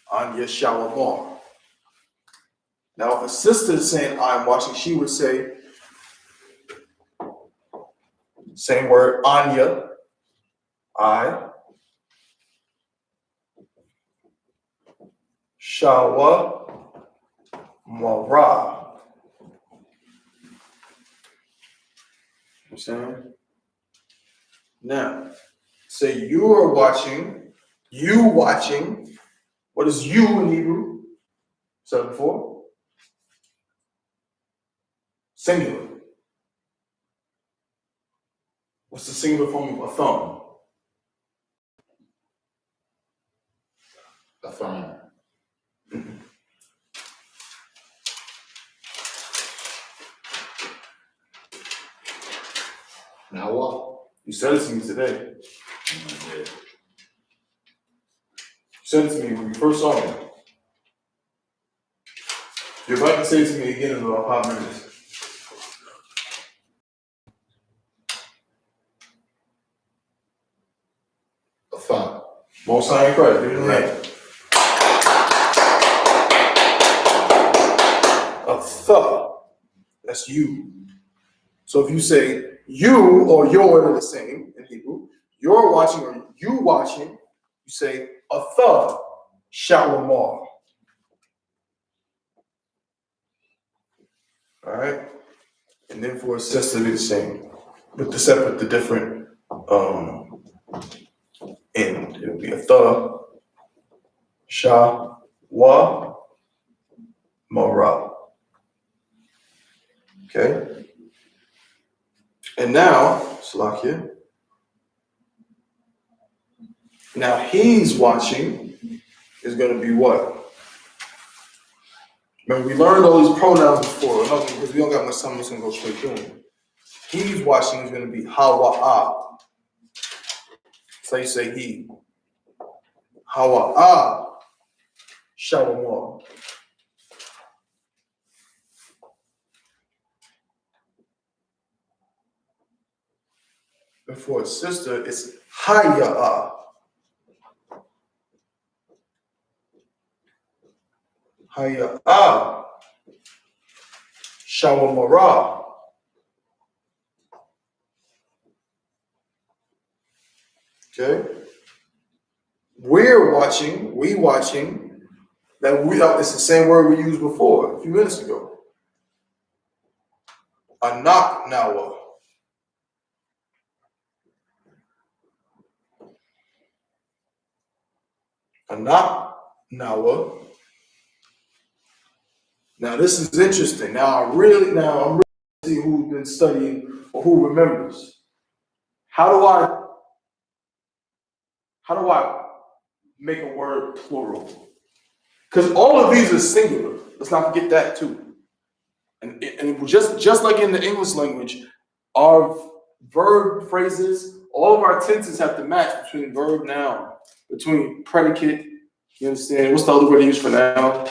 Speaker 1: Anya Shawamar. Now, if a sister is saying I'm watching, she would say, same word, Anya, I, Shawa, Mara. You know what I'm saying? Now, say you are watching, you watching. What is you in Hebrew? 7-4. Singular. What's the singular form of a thumb?
Speaker 3: A phone. Now what?
Speaker 1: You said it to me today.
Speaker 3: Yeah.
Speaker 1: You said it to me when you first saw me. You're about to say it to me again in about 5 minutes.
Speaker 3: A phone.
Speaker 1: Most High in Christ, give it a hand. A th. That's you. So if you say you or your are the same in Hebrew, you're watching or you watching, you say a th. Shalamar. All right, and then for a sister, to be the same, with the different end. It'll be a th, Shawamara. Okay. And now, Salakia. Now he's watching is going to be what? Remember, we learned all these pronouns before, because we don't got much time, I'm just going to go straight through them. He's watching is going to be hawa'a. So you say he. Hawa'a shawamar. And for his sister, it's haya'a. Haya'a shawamara. Okay? We watching, it's the same word we used before, a few minutes ago. Anak nawa. Anak nawa. Now this is interesting. I'm really see who's been studying or who remembers. How do I make a word plural? Because all of these are singular. Let's not forget that too. And just like in the English language, our verb phrases, all of our tenses have to match between verb, noun, between predicate. You understand? What's the other word they use for noun?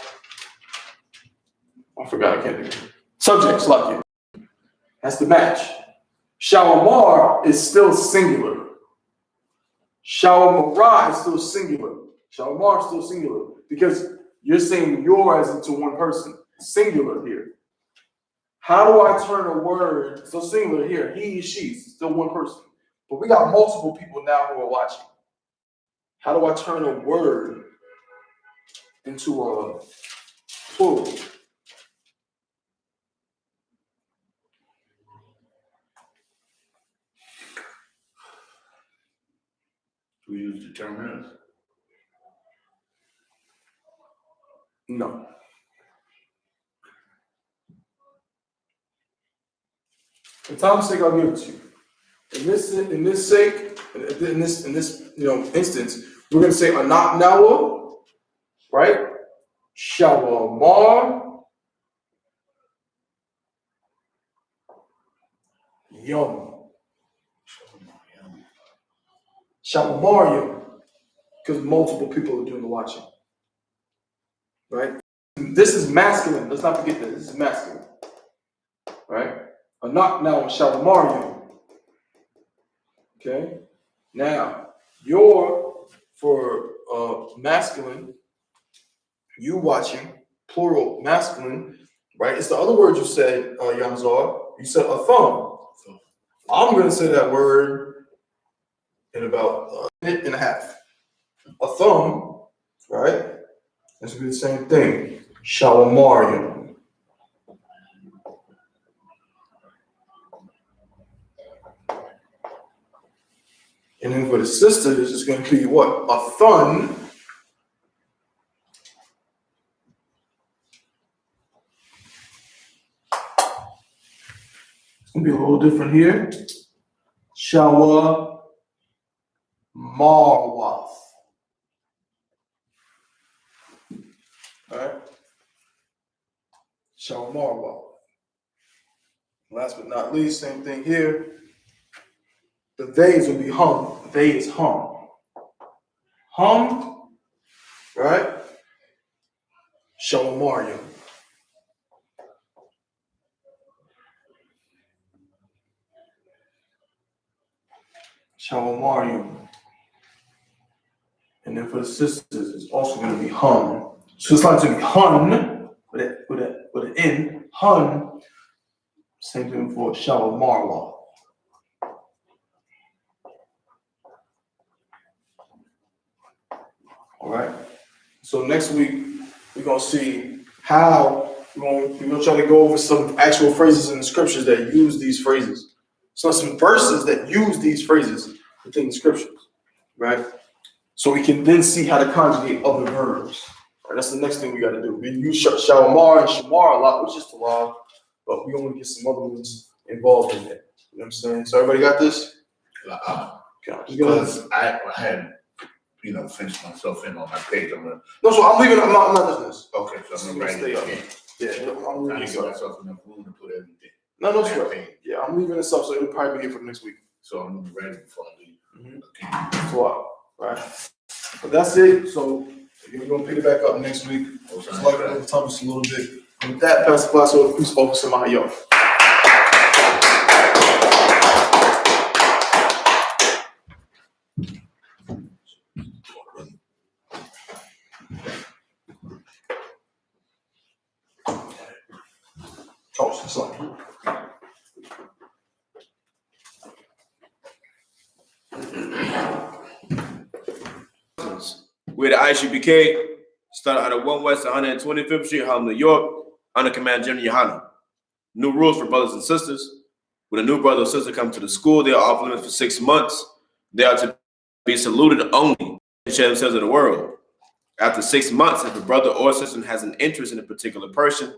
Speaker 1: I forgot. I can't think of it. Subject, like it. Has to match. Shawamar is still singular. Shawamara is still singular. Shawamar is still singular because you're saying your as into one person. Singular here. How do I turn a word, so singular here, he, she, still one person. But we got multiple people now who are watching. How do I turn a word into a plural?
Speaker 3: We use determinants.
Speaker 1: No. For time's sake, I'll give it to you. In this instance, we're going to say anak nawa, right? Shawamar yum. Shawamar yum. Because multiple people are doing the watching. Right? This is masculine. Let's not forget that. This is masculine. Right? Anak nawa shawamar yum. Okay? Now, for masculine, you watching, plural, masculine, right? It's the other word you said, Yamzar. You said a thumb. I'm going to say that word in about a minute and a half. A thumb, right? This will be the same thing. Shawamarium. And then for the sisters, it's going to be what? A thun. It's going to be a little different here. Shawa Marwath. All right? Shawa Marwath. Last but not least, same thing here. The theys will be hum. They is hum. Hum, right? Shawamarium. Shawamarium. And then for the sisters, it's also going to be hun. So it's not going to be hun with an N. Hun. Same thing for Shawamarwa. All right. So next week we're gonna see how we're gonna try to go over some actual phrases in the scriptures that use these phrases. So some verses that use these phrases within the scriptures, right? so we can then see how to conjugate other verbs. Right, that's the next thing we got to do. We use shawamar and shamar a lot, which is Torah, but we want to get some other ones involved in it. You know what I'm saying? So everybody got this?
Speaker 3: Because I had, finished myself in on my page.
Speaker 1: No, so I'm leaving. I'm not doing this.
Speaker 3: Okay, so I'm gonna write it again.
Speaker 1: Yeah, I'm
Speaker 3: I
Speaker 1: leaving
Speaker 3: need
Speaker 1: this
Speaker 3: to give
Speaker 1: up.
Speaker 3: myself enough room to put everything.
Speaker 1: No sweat. Yeah, I'm leaving this up, so it'll probably be here for next week.
Speaker 3: So I'm gonna be ready before I leave.
Speaker 1: Okay. So, right. But that's it. So we're gonna pick it back up next week. Just like the time just a little bit. And with that, pass the class over. Please focus on my yo. Oh, sorry.
Speaker 2: We're the Isupk, started out of 1 West 125th Street, Harlem, New York, under Command General Yohana. New rules for brothers and sisters. When a new brother or sister comes to the school, they are off limits for 6 months. They are to be saluted only and share themselves in the world. After 6 months, if a brother or sister has an interest in a particular person,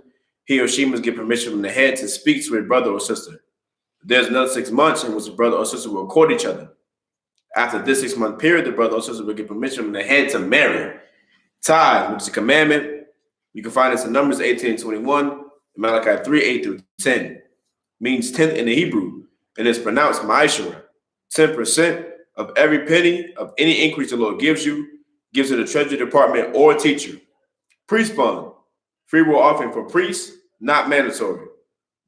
Speaker 2: he or she must get permission from the head to speak to a brother or sister. There's another 6 months in which the brother or sister will court each other. After this 6 month period, the brother or sister will get permission from the head to marry. Tithe, which is a commandment. You can find this in Numbers 18 and 21, Malachi 3, 8 through 10. Means 10th in the Hebrew, and is pronounced ma'ashera. 10% of every penny of any increase the Lord gives you, gives to the treasury department or teacher. Priest fund, free will offering for priests, not mandatory.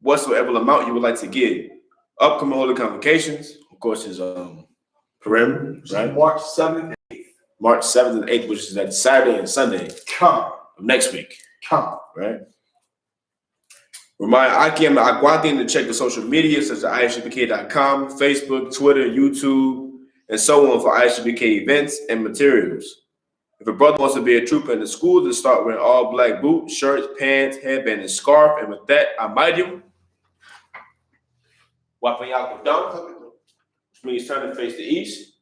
Speaker 2: Whatsoever amount you would like to give. Upcoming holy convocations, of course, is Purim, right?
Speaker 1: March 7th.
Speaker 2: March 7th and 8th, which is that Saturday and Sunday
Speaker 1: Come.
Speaker 2: of next week,
Speaker 1: Come.
Speaker 2: right? Remind Akim Aguatin to check the social media such as isupk.com, Facebook, Twitter, YouTube, and so on for Isupk events and materials. If a brother wants to be a trooper in the school, to start wearing all black boots, shirts, pants, headband, and scarf. And with that, I might you. Which means turn to face the east.